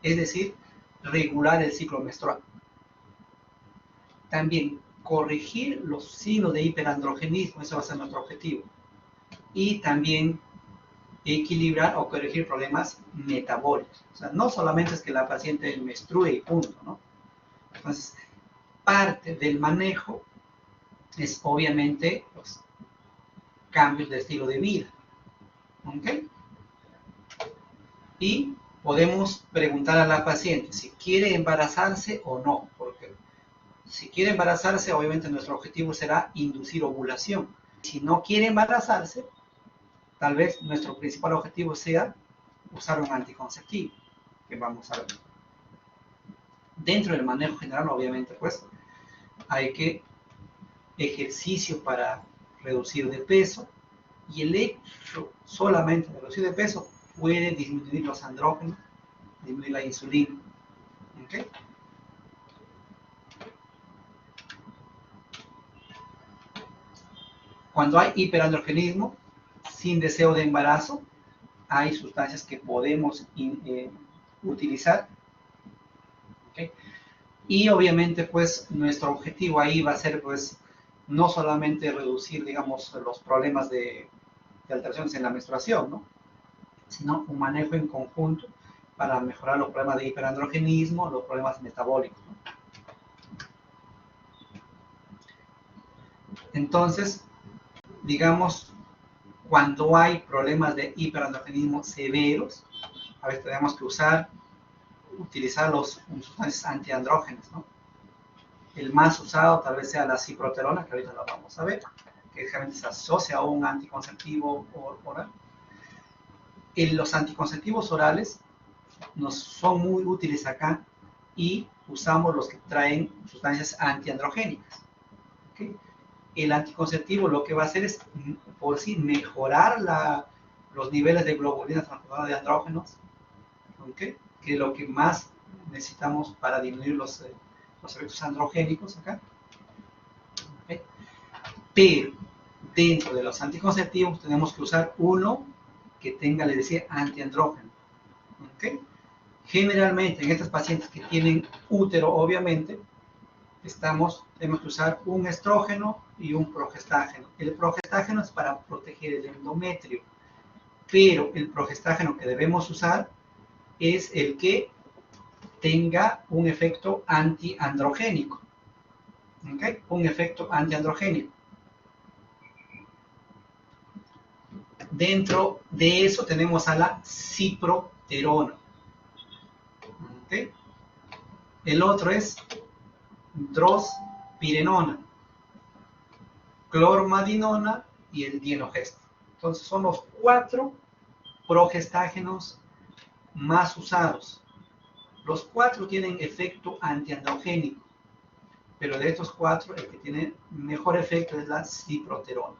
Es decir, regular el ciclo menstrual. También corregir los signos de hiperandrogenismo, eso va a ser nuestro objetivo. Y también equilibrar o corregir problemas metabólicos. O sea, no solamente es que la paciente menstrue y punto, ¿no? Entonces, parte del manejo es obviamente los cambios de estilo de vida. ¿Ok? Y podemos preguntar a la paciente si quiere embarazarse o no, porque si quiere embarazarse, obviamente nuestro objetivo será inducir ovulación. Si no quiere embarazarse, tal vez nuestro principal objetivo sea usar un anticonceptivo, que vamos a ver. Dentro del manejo general, obviamente, pues, hay que ejercicio para reducir de peso, Y el hecho solamente de reducir de peso puede disminuir los andrógenos, disminuir la insulina. ¿Okay? Cuando hay hiperandrogenismo, sin deseo de embarazo, hay sustancias que podemos utilizar. ¿Okay? Y obviamente, pues, nuestro objetivo ahí va a ser, pues, no solamente reducir, digamos, los problemas de alteraciones en la menstruación, ¿no? Sino un manejo en conjunto para mejorar los problemas de hiperandrogenismo, los problemas metabólicos, ¿no? Entonces, digamos, cuando hay problemas de hiperandrogenismo severos, a veces tenemos que utilizar los sustancias antiandrógenas, ¿no? El más usado tal vez sea la ciproterona, que ahorita lo vamos a ver, que generalmente se asocia a un anticonceptivo oral. Los anticonceptivos orales nos son muy útiles acá y usamos los que traen sustancias antiandrogénicas. ¿Okay? El anticonceptivo lo que va a hacer es, por sí, mejorar los niveles de globulina transformadora de andrógenos, ¿okay? Que es lo que más necesitamos para disminuir los efectos androgénicos acá. ¿Okay? Pero dentro de los anticonceptivos tenemos que usar uno que tenga, les decía, antiandrógeno. ¿Okay? Generalmente en estos pacientes que tienen útero, obviamente, tenemos que usar un estrógeno y un progestágeno. El progestágeno es para proteger el endometrio, pero el progestágeno que debemos usar es el que tenga un efecto antiandrogénico. ¿Okay? Un efecto antiandrogénico. Dentro de eso tenemos a la ciproterona. ¿Okay? El otro es drospirenona, clormadinona y el dienogestro. Entonces son los 4 progestágenos más usados. Los 4 tienen efecto antiandrogénico, pero de estos 4 el que tiene mejor efecto es la ciproterona.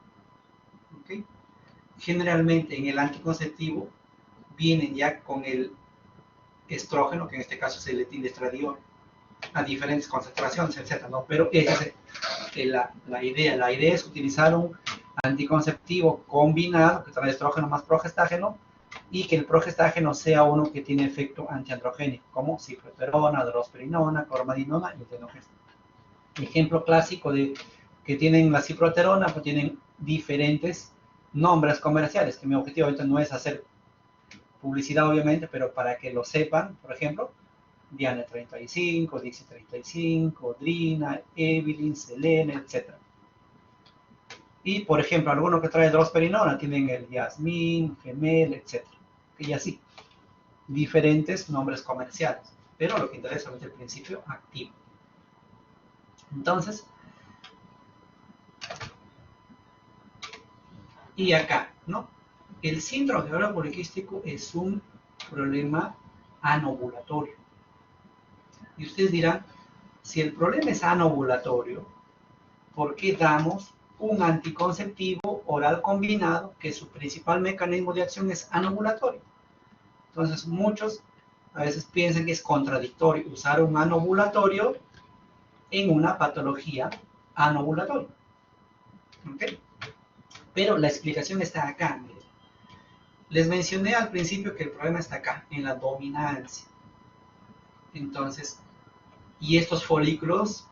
¿Okay? Generalmente en el anticonceptivo vienen ya con el estrógeno, que en este caso es el etilestradiol, a diferentes concentraciones, etc., ¿no? Pero esa es la idea. La idea es utilizar un anticonceptivo combinado que trae estrógeno más progestágeno y que el progestágeno sea uno que tiene efecto antiandrogénico, como ciproterona, drospirenona, clormadinona y el dienogestro. Ejemplo clásico de que tienen la ciproterona, pues tienen diferentes nombres comerciales, que mi objetivo ahorita no es hacer publicidad, obviamente, pero para que lo sepan, por ejemplo, Diane 35, Dixie 35, Drina, Evelyn, Selene, etc. Y, por ejemplo, algunos que trae drosperinona tienen el Yasmin, Gemel, etc. Y así, diferentes nombres comerciales. Pero lo que interesa es el principio activo. Entonces, y acá, ¿no? El síndrome de ovario poliquístico es un problema anovulatorio. Y ustedes dirán, si el problema es anovulatorio, ¿por qué damos un anticonceptivo oral combinado que su principal mecanismo de acción es anovulatorio? Entonces, muchos a veces piensan que es contradictorio usar un anovulatorio en una patología anovulatoria. ¿Okay? Pero la explicación está acá. Miren. Les mencioné al principio que el problema está acá, en la dominancia. Entonces, y estos folículos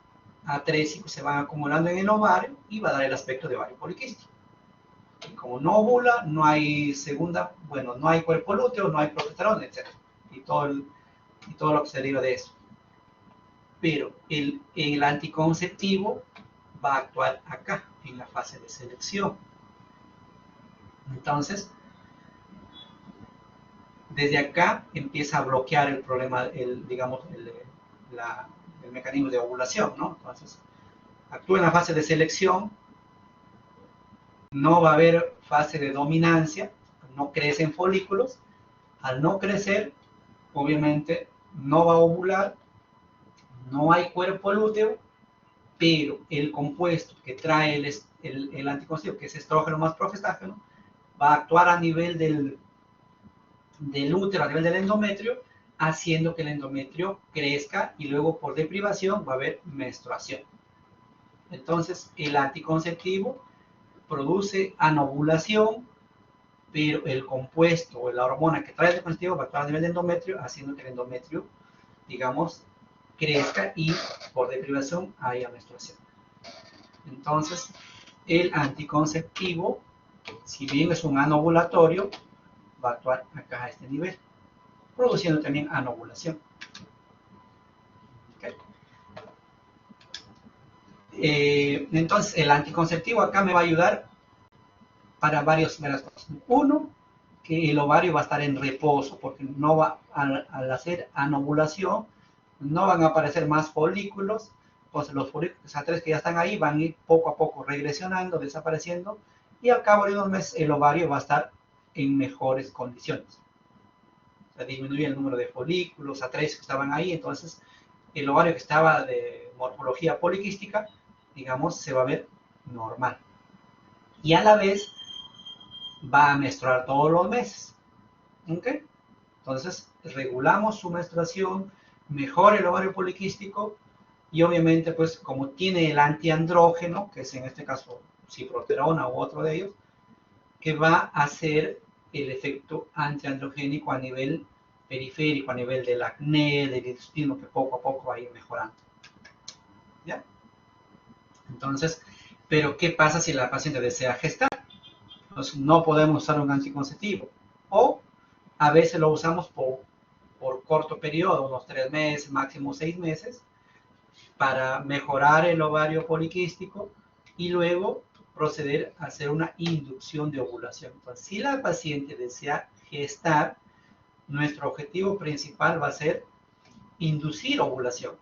atrésicos se van acumulando en el ovario y va a dar el aspecto de ovario poliquístico. Y como no ovula, no hay segunda, bueno, no hay cuerpo lúteo, no hay progesterona, etc. Y todo lo que se deriva de eso. Pero el anticonceptivo va a actuar acá, en la fase de selección. Entonces, desde acá empieza a bloquear el problema, digamos, el mecanismo de ovulación, ¿no? Entonces, actúa en la fase de selección, no va a haber fase de dominancia, no crecen folículos, al no crecer, obviamente no va a ovular, no hay cuerpo lúteo, pero el compuesto que trae el anticonceptivo, que es estrógeno más progestágeno, va a actuar a nivel del útero, a nivel del endometrio, haciendo que el endometrio crezca y luego por deprivación va a haber menstruación. Entonces, el anticonceptivo produce anovulación, pero el compuesto o la hormona que trae el anticonceptivo va a actuar a nivel del endometrio, haciendo que el endometrio, digamos, crezca y por deprivación haya menstruación. Entonces, el anticonceptivo, si bien es un anovulatorio, va a actuar acá a este nivel, produciendo también anovulación. ¿Okay? Entonces, el anticonceptivo acá me va a ayudar para varias cosas. Uno, que el ovario va a estar en reposo, porque no va, al hacer anovulación, no van a aparecer más folículos. Entonces, los folículos A3 que ya están ahí van a ir poco a poco regresionando, desapareciendo, y al cabo de unos meses el ovario va a estar en mejores condiciones. O sea, disminuye el número de folículos A3 que estaban ahí, entonces el ovario que estaba de morfología poliquística, digamos, se va a ver normal. Y a la vez va a menstruar todos los meses. ¿Ok? Entonces, regulamos su menstruación, mejora el ovario poliquístico y obviamente, pues, como tiene el antiandrógeno, que es en este caso ciproterona u otro de ellos, que va a hacer el efecto antiandrogénico a nivel periférico, a nivel del acné, del intestino, que poco a poco va a ir mejorando. ¿Ya? Entonces, pero ¿qué pasa si la paciente desea gestar? Entonces, no podemos usar un anticonceptivo. O a veces lo usamos por corto periodo, unos 3 meses, máximo 6 meses, para mejorar el ovario poliquístico y luego proceder a hacer una inducción de ovulación. Entonces, si la paciente desea gestar, nuestro objetivo principal va a ser inducir ovulación.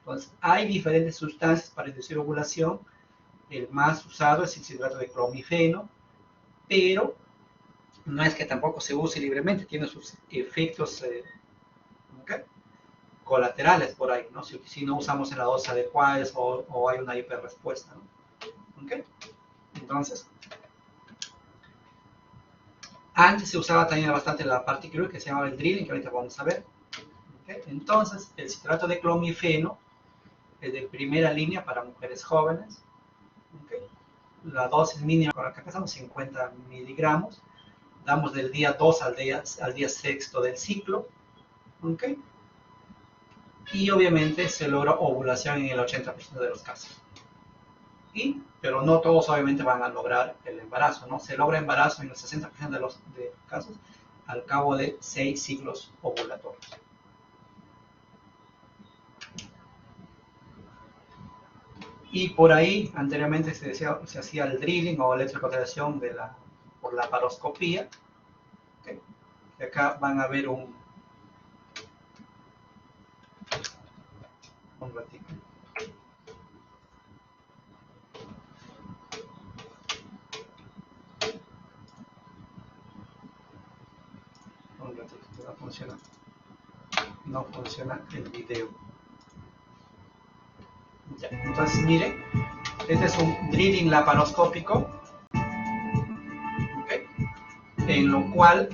Entonces, hay diferentes sustancias para inducir ovulación. El más usado es el citrato de clomifeno, pero no es que tampoco se use libremente, tiene sus efectos ¿okay? colaterales por ahí, ¿no? Si no usamos en la dosis adecuada o hay una hiperrespuesta, ¿no? ¿Okay? Entonces, antes se usaba también bastante la parte quirúrgica que se llamaba el drilling, que ahorita vamos a ver. ¿Okay? Entonces, el citrato de clomifeno es de primera línea para mujeres jóvenes. ¿Okay? La dosis mínima con la que empezamos, 50 miligramos. Damos del día 2 al día 6 del ciclo. ¿Okay? Y obviamente se logra ovulación en el 80% de los casos. Pero no todos obviamente van a lograr el embarazo, ¿no? Se logra embarazo en el 60% de los casos al cabo de 6 ciclos ovulatorios. Y por ahí, anteriormente se hacía el drilling o electrocontracción por la paroscopía. ¿Okay? Y acá van a ver un ratito. Un ratito, no funciona. No funciona el video. Ya, entonces miren, este es un drilling laparoscópico, ¿okay? En lo cual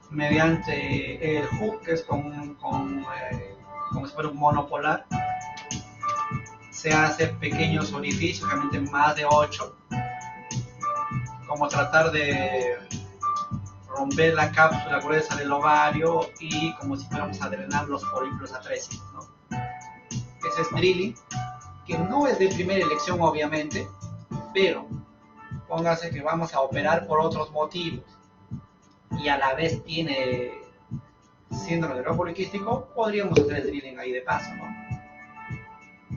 mediante el hook, que es como si fuera un monopolar, se hacen pequeños orificios, realmente más de 8, como tratar de romper la cápsula gruesa del ovario y como si fuéramos a drenar los folículos atrésidos, ¿no? Ese es drilling, que no es de primera elección obviamente, pero póngase que vamos a operar por otros motivos y a la vez tiene síndrome de ovario poliquístico, podríamos hacer el drilling ahí de paso, ¿no?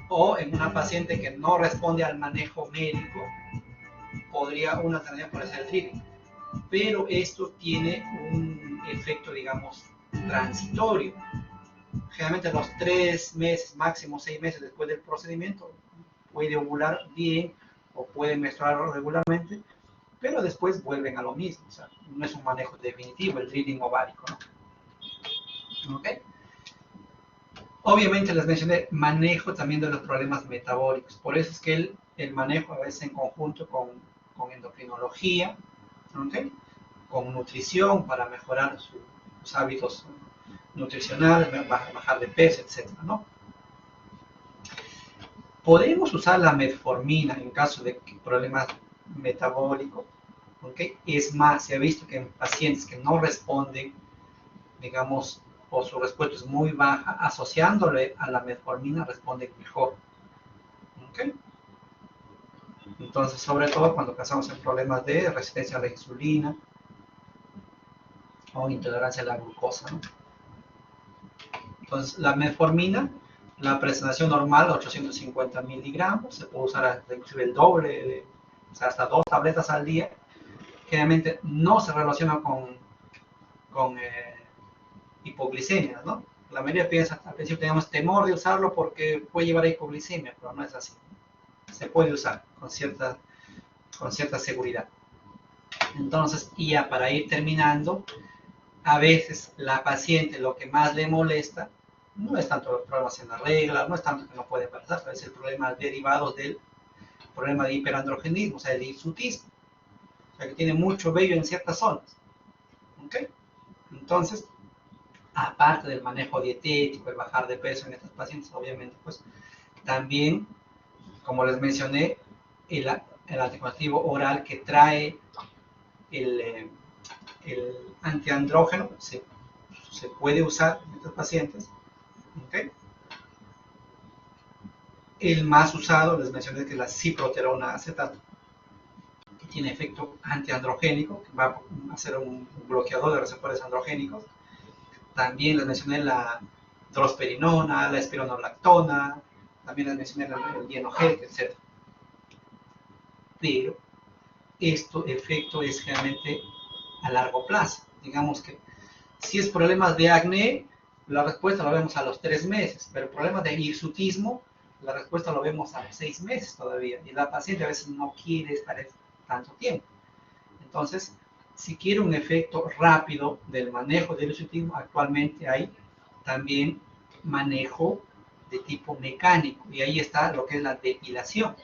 O en una paciente que no responde al manejo médico, podría una alternativa por hacer el drilling. Pero esto tiene un efecto, digamos, transitorio. Generalmente a los 3 meses, máximo 6 meses después del procedimiento, puede ovular bien o puede menstruar regularmente, pero después vuelven a lo mismo. O sea, no es un manejo definitivo el drilling ovárico, ¿no? ¿Okay? Obviamente les mencioné manejo también de los problemas metabólicos. Por eso es que el manejo a veces en conjunto con endocrinología ¿ok? Con nutrición para mejorar sus hábitos nutricionales, bajar de peso, etcétera, ¿no? Podemos usar la metformina en caso de problemas metabólicos, ¿ok? Es más, se ha visto que en pacientes que no responden, digamos, o su respuesta es muy baja, asociándole a la metformina responden mejor, ¿ok? Entonces, sobre todo cuando pensamos en problemas de resistencia a la insulina o intolerancia a la glucosa, ¿no? Entonces, la metformina, la presentación normal, 850 miligramos, se puede usar inclusive el doble, o sea, hasta 2 tabletas al día. Generalmente no se relaciona con hipoglicemia, ¿no? La mayoría piensa, al principio tenemos temor de usarlo porque puede llevar a hipoglicemia, pero no es así. Se puede usar con cierta seguridad. Entonces, y ya para ir terminando, a veces la paciente lo que más le molesta no es tanto los problemas en la regla, no es tanto que no puede embarazar, a veces el problema derivado del problema de hiperandrogenismo, o sea, el hirsutismo, o sea, que tiene mucho vello en ciertas zonas. ¿Ok? Entonces, aparte del manejo dietético, el bajar de peso en estos pacientes, obviamente, pues también, como les mencioné, el anticonceptivo oral que trae el antiandrógeno se puede usar en estos pacientes. ¿Okay? El más usado, les mencioné que es la ciproterona acetato, que tiene efecto antiandrogénico, que va a ser un bloqueador de receptores androgénicos. También les mencioné la drosperinona, la espironolactona, también les mencioné el dienogel, etc. Pero este efecto es generalmente a largo plazo. Digamos que si es problemas de acné, la respuesta la vemos a los 3 meses, pero problemas de hirsutismo, la respuesta lo vemos a los 6 meses todavía. Y la paciente a veces no quiere estar tanto tiempo. Entonces, si quiere un efecto rápido del manejo del hirsutismo, actualmente hay también manejo de tipo mecánico. Y ahí está lo que es la depilación.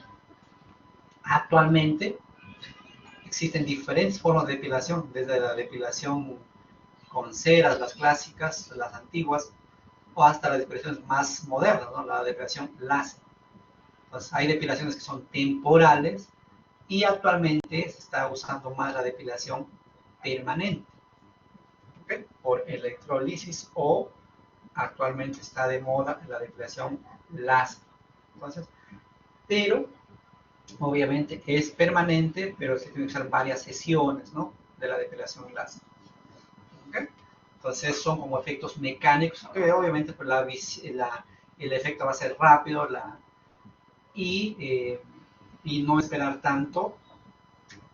Actualmente existen diferentes formas de depilación, desde la depilación con ceras, las clásicas, las antiguas, o hasta las depilaciones más modernas, ¿no? La depilación láser. Entonces, hay depilaciones que son temporales y actualmente se está usando más la depilación permanente, ¿okay? Por electrolisis, o actualmente está de moda la depilación láser. Entonces, pero obviamente es permanente, pero se tienen que usar varias sesiones, ¿no? De la depilación láser. ¿Okay? Entonces son como efectos mecánicos, que obviamente pues, el efecto va a ser rápido y no esperar tanto,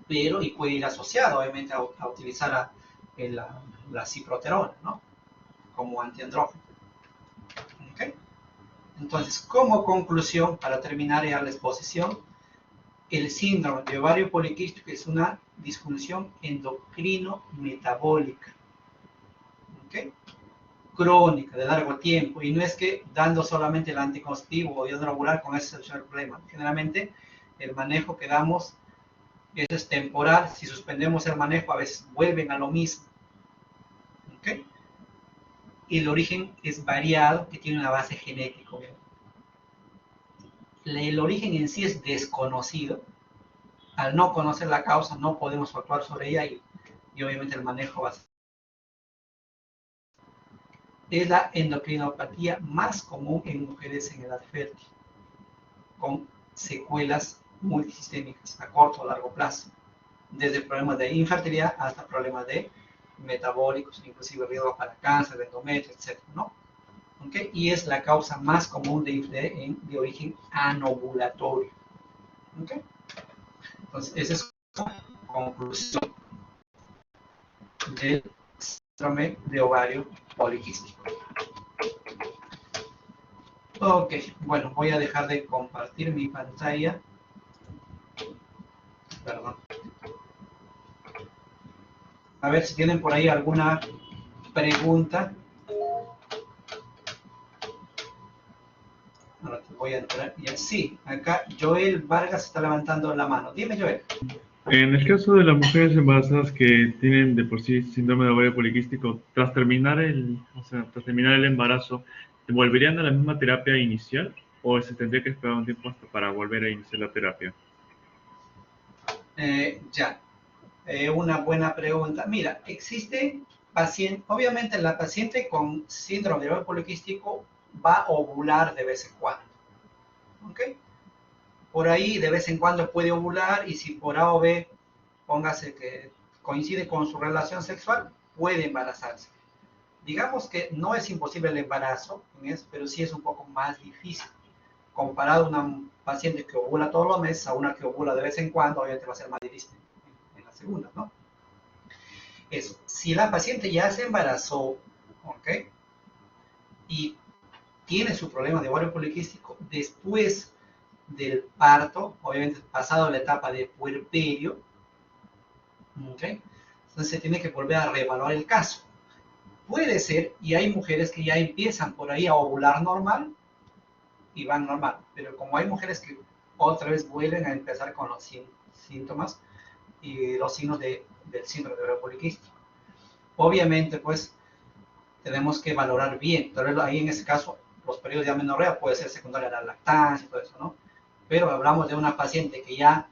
pero y puede ir asociado obviamente a utilizar la ciproterona, ¿no? Como antiandrógeno. ¿Okay? Entonces, como conclusión, para terminar ya la exposición, el síndrome de ovario poliquístico es una disfunción endocrino-metabólica, ¿okay? Crónica, de largo tiempo, y no es que dando solamente el anticonceptivo o yendo ovular con eso se soluciona el problema. Generalmente el manejo que damos es temporal, si suspendemos el manejo a veces vuelven a lo mismo. ¿Okay? El origen es variado, que tiene una base genética. El origen en sí es desconocido. Al no conocer la causa no podemos actuar sobre ella y obviamente el manejo va a ser. Es la endocrinopatía más común en mujeres en edad fértil, con secuelas multisistémicas a corto o largo plazo, desde problemas de infertilidad hasta problemas de metabólicos, inclusive riesgo para cáncer, de endometrio, etc., ¿no? ¿Okay? Y es la causa más común de origen anovulatorio. ¿Okay? Entonces, esa es la conclusión del síndrome de ovario poliquístico. Ok, bueno, voy a dejar de compartir mi pantalla. Perdón. A ver si tienen por ahí alguna pregunta. Ahora te voy a entrar. Y así, acá Joel Vargas está levantando la mano. Dime, Joel. En el caso de las mujeres embarazadas que tienen de por sí síndrome de ovario poliquístico, tras terminar el embarazo, ¿volverían a la misma terapia inicial o se tendría que esperar un tiempo hasta para volver a iniciar la terapia? Ya, una buena pregunta. Mira, existe paciente, obviamente la paciente con síndrome de ovario poliquístico va a ovular de vez en cuando, ¿ok? Por ahí de vez en cuando puede ovular y si por A o B, póngase que coincide con su relación sexual, puede embarazarse. Digamos que no es imposible el embarazo, pero sí es un poco más difícil. Comparado a una paciente que ovula todos los meses a una que ovula de vez en cuando, obviamente va a ser más difícil en la segunda, ¿no? Eso. Si la paciente ya se embarazó, ¿ok? Y tiene su problema de ovario poliquístico después del parto, obviamente pasado la etapa de puerperio, ¿ok? Entonces se tiene que volver a reevaluar el caso. Puede ser, y hay mujeres que ya empiezan por ahí a ovular normal y van normal, pero como hay mujeres que otra vez vuelven a empezar con los síntomas y los signos del síndrome de ovario poliquístico. Obviamente, pues, tenemos que valorar bien. Tal vez ahí en ese caso, los periodos de amenorrea puede ser secundaria a la lactancia y todo eso, ¿no? Pero hablamos de una paciente que ya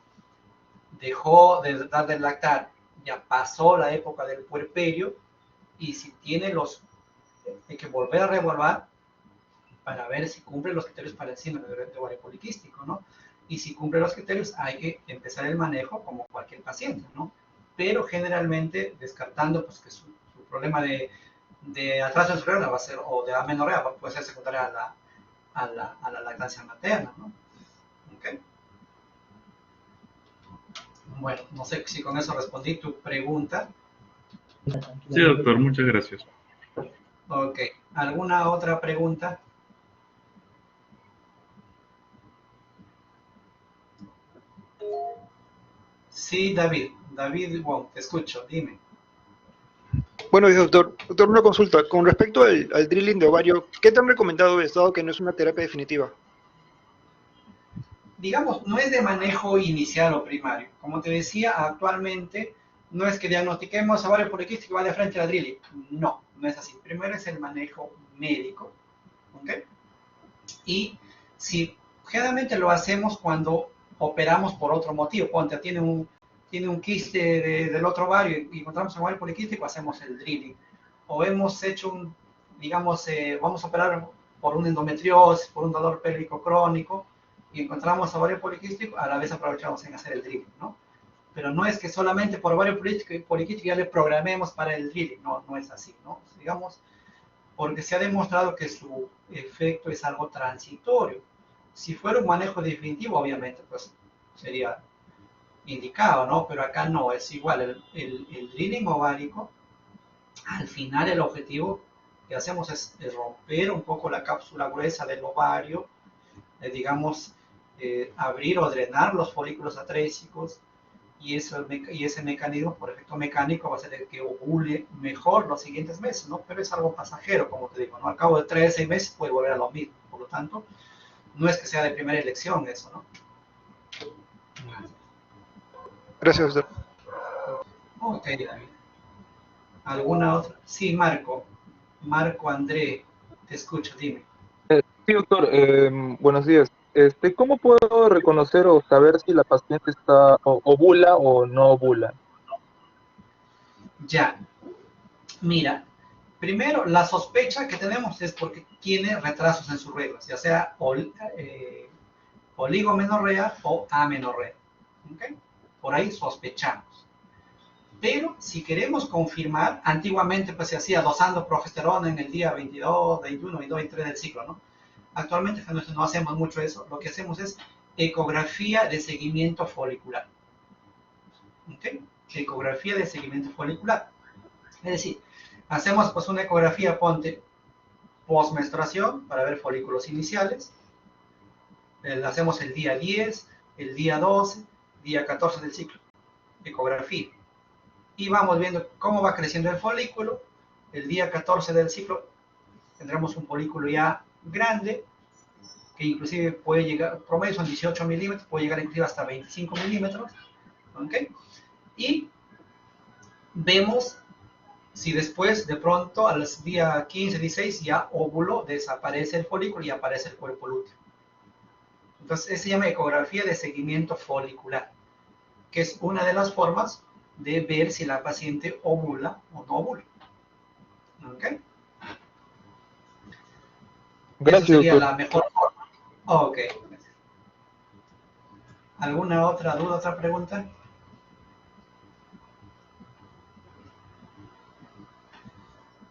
dejó de dar de lactar, ya pasó la época del puerperio y si tiene hay que volver a revolver para ver si cumple los criterios para el síndrome de ovario poliquístico, ¿no? Y si cumple los criterios, hay que empezar el manejo como cualquier paciente, ¿no? Pero generalmente descartando pues que su problema de atraso en su regla va a ser, o de amenorrea, puede ser secundaria a la lactancia materna, ¿no? ¿Okay? Bueno, no sé si con eso respondí tu pregunta. Sí, doctor, muchas gracias. Ok, ¿alguna otra pregunta? Sí, David. David, bueno, te escucho, dime. Bueno, doctor, una consulta. Con respecto al drilling de ovario, ¿qué tan recomendado es, dado que no es una terapia definitiva? Digamos, no es de manejo inicial o primario. Como te decía, actualmente no es que diagnostiquemos ovario poliquístico y va de frente a la drilling. No, no es así. Primero es el manejo médico, ¿ok? Y si generalmente lo hacemos cuando operamos por otro motivo, ponte, tiene un quiste del otro ovario y encontramos un ovario poliquístico, hacemos el drilling. O hemos hecho digamos, vamos a operar por una endometriosis, por un dolor pélvico crónico, y encontramos ovario poliquístico, a la vez aprovechamos en hacer el drilling, ¿no? Pero no es que solamente por ovario poliquístico ya le programemos para el drilling, no, no es así, ¿no? Digamos, porque se ha demostrado que su efecto es algo transitorio. Si fuera un manejo definitivo, obviamente, pues sería indicado, ¿no? Pero acá no, es igual. El drilling ovárico, al final el objetivo que hacemos es romper un poco la cápsula gruesa del ovario, digamos, abrir o drenar los folículos atrésicos y ese mecanismo, por efecto mecánico, va a ser el que ovule mejor los siguientes meses, ¿no? Pero es algo pasajero, como te digo, ¿no? Al cabo de 3 a 6 meses puede volver a lo mismo, por lo tanto, no es que sea de primera elección eso, ¿no? Gracias, doctor. Ok, David. ¿Alguna otra? Sí, Marco. Marco André, te escucho, dime. Sí, doctor, buenos días. ¿Cómo puedo reconocer o saber si la paciente está ovula o no ovula? Ya, mira, primero, la sospecha que tenemos es porque tiene retrasos en sus reglas, ya sea oligomenorrea o amenorrea. ¿Okay? Por ahí sospechamos. Pero si queremos confirmar, antiguamente pues se hacía dosando progesterona en el día 22, 21, 22, 23 del ciclo, ¿no? Actualmente no hacemos mucho eso, lo que hacemos es ecografía de seguimiento folicular. ¿Okay? Ecografía de seguimiento folicular. Es decir, hacemos pues una ecografía, ponte, post-menstruación para ver folículos iniciales, hacemos el día 10, el día 12, día 14 del ciclo, ecografía. Y vamos viendo cómo va creciendo el folículo. El día 14 del ciclo tendremos un folículo ya grande, que inclusive puede llegar, promedio son 18 milímetros, puede llegar inclusive hasta 25 milímetros. ¿Okay? vemos si después de pronto al día 15, 16 ya óvulo, desaparece el folículo y aparece el cuerpo lúteo. Entonces, eso se llama ecografía de seguimiento folicular, que es una de las formas de ver si la paciente ovula o no ovula. ¿Ok? Esa Gracias, sería doctor. la mejor forma. Ok. ¿Alguna otra duda, otra pregunta?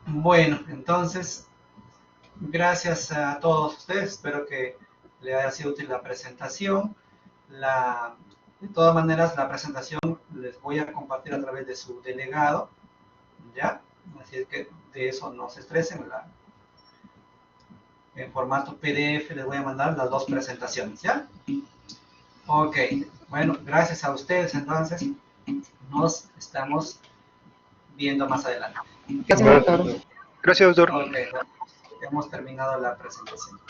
Bueno, entonces, gracias a todos ustedes. Espero que les haya sido útil la presentación. De todas maneras, la presentación les voy a compartir a través de su delegado, ¿ya? Así es que de eso no se estresen. En formato PDF les voy a mandar las dos presentaciones, ¿ya? Ok, bueno, gracias a ustedes. Entonces, nos estamos viendo más adelante. Gracias, doctor. Gracias, doctor. Ok, hemos terminado la presentación.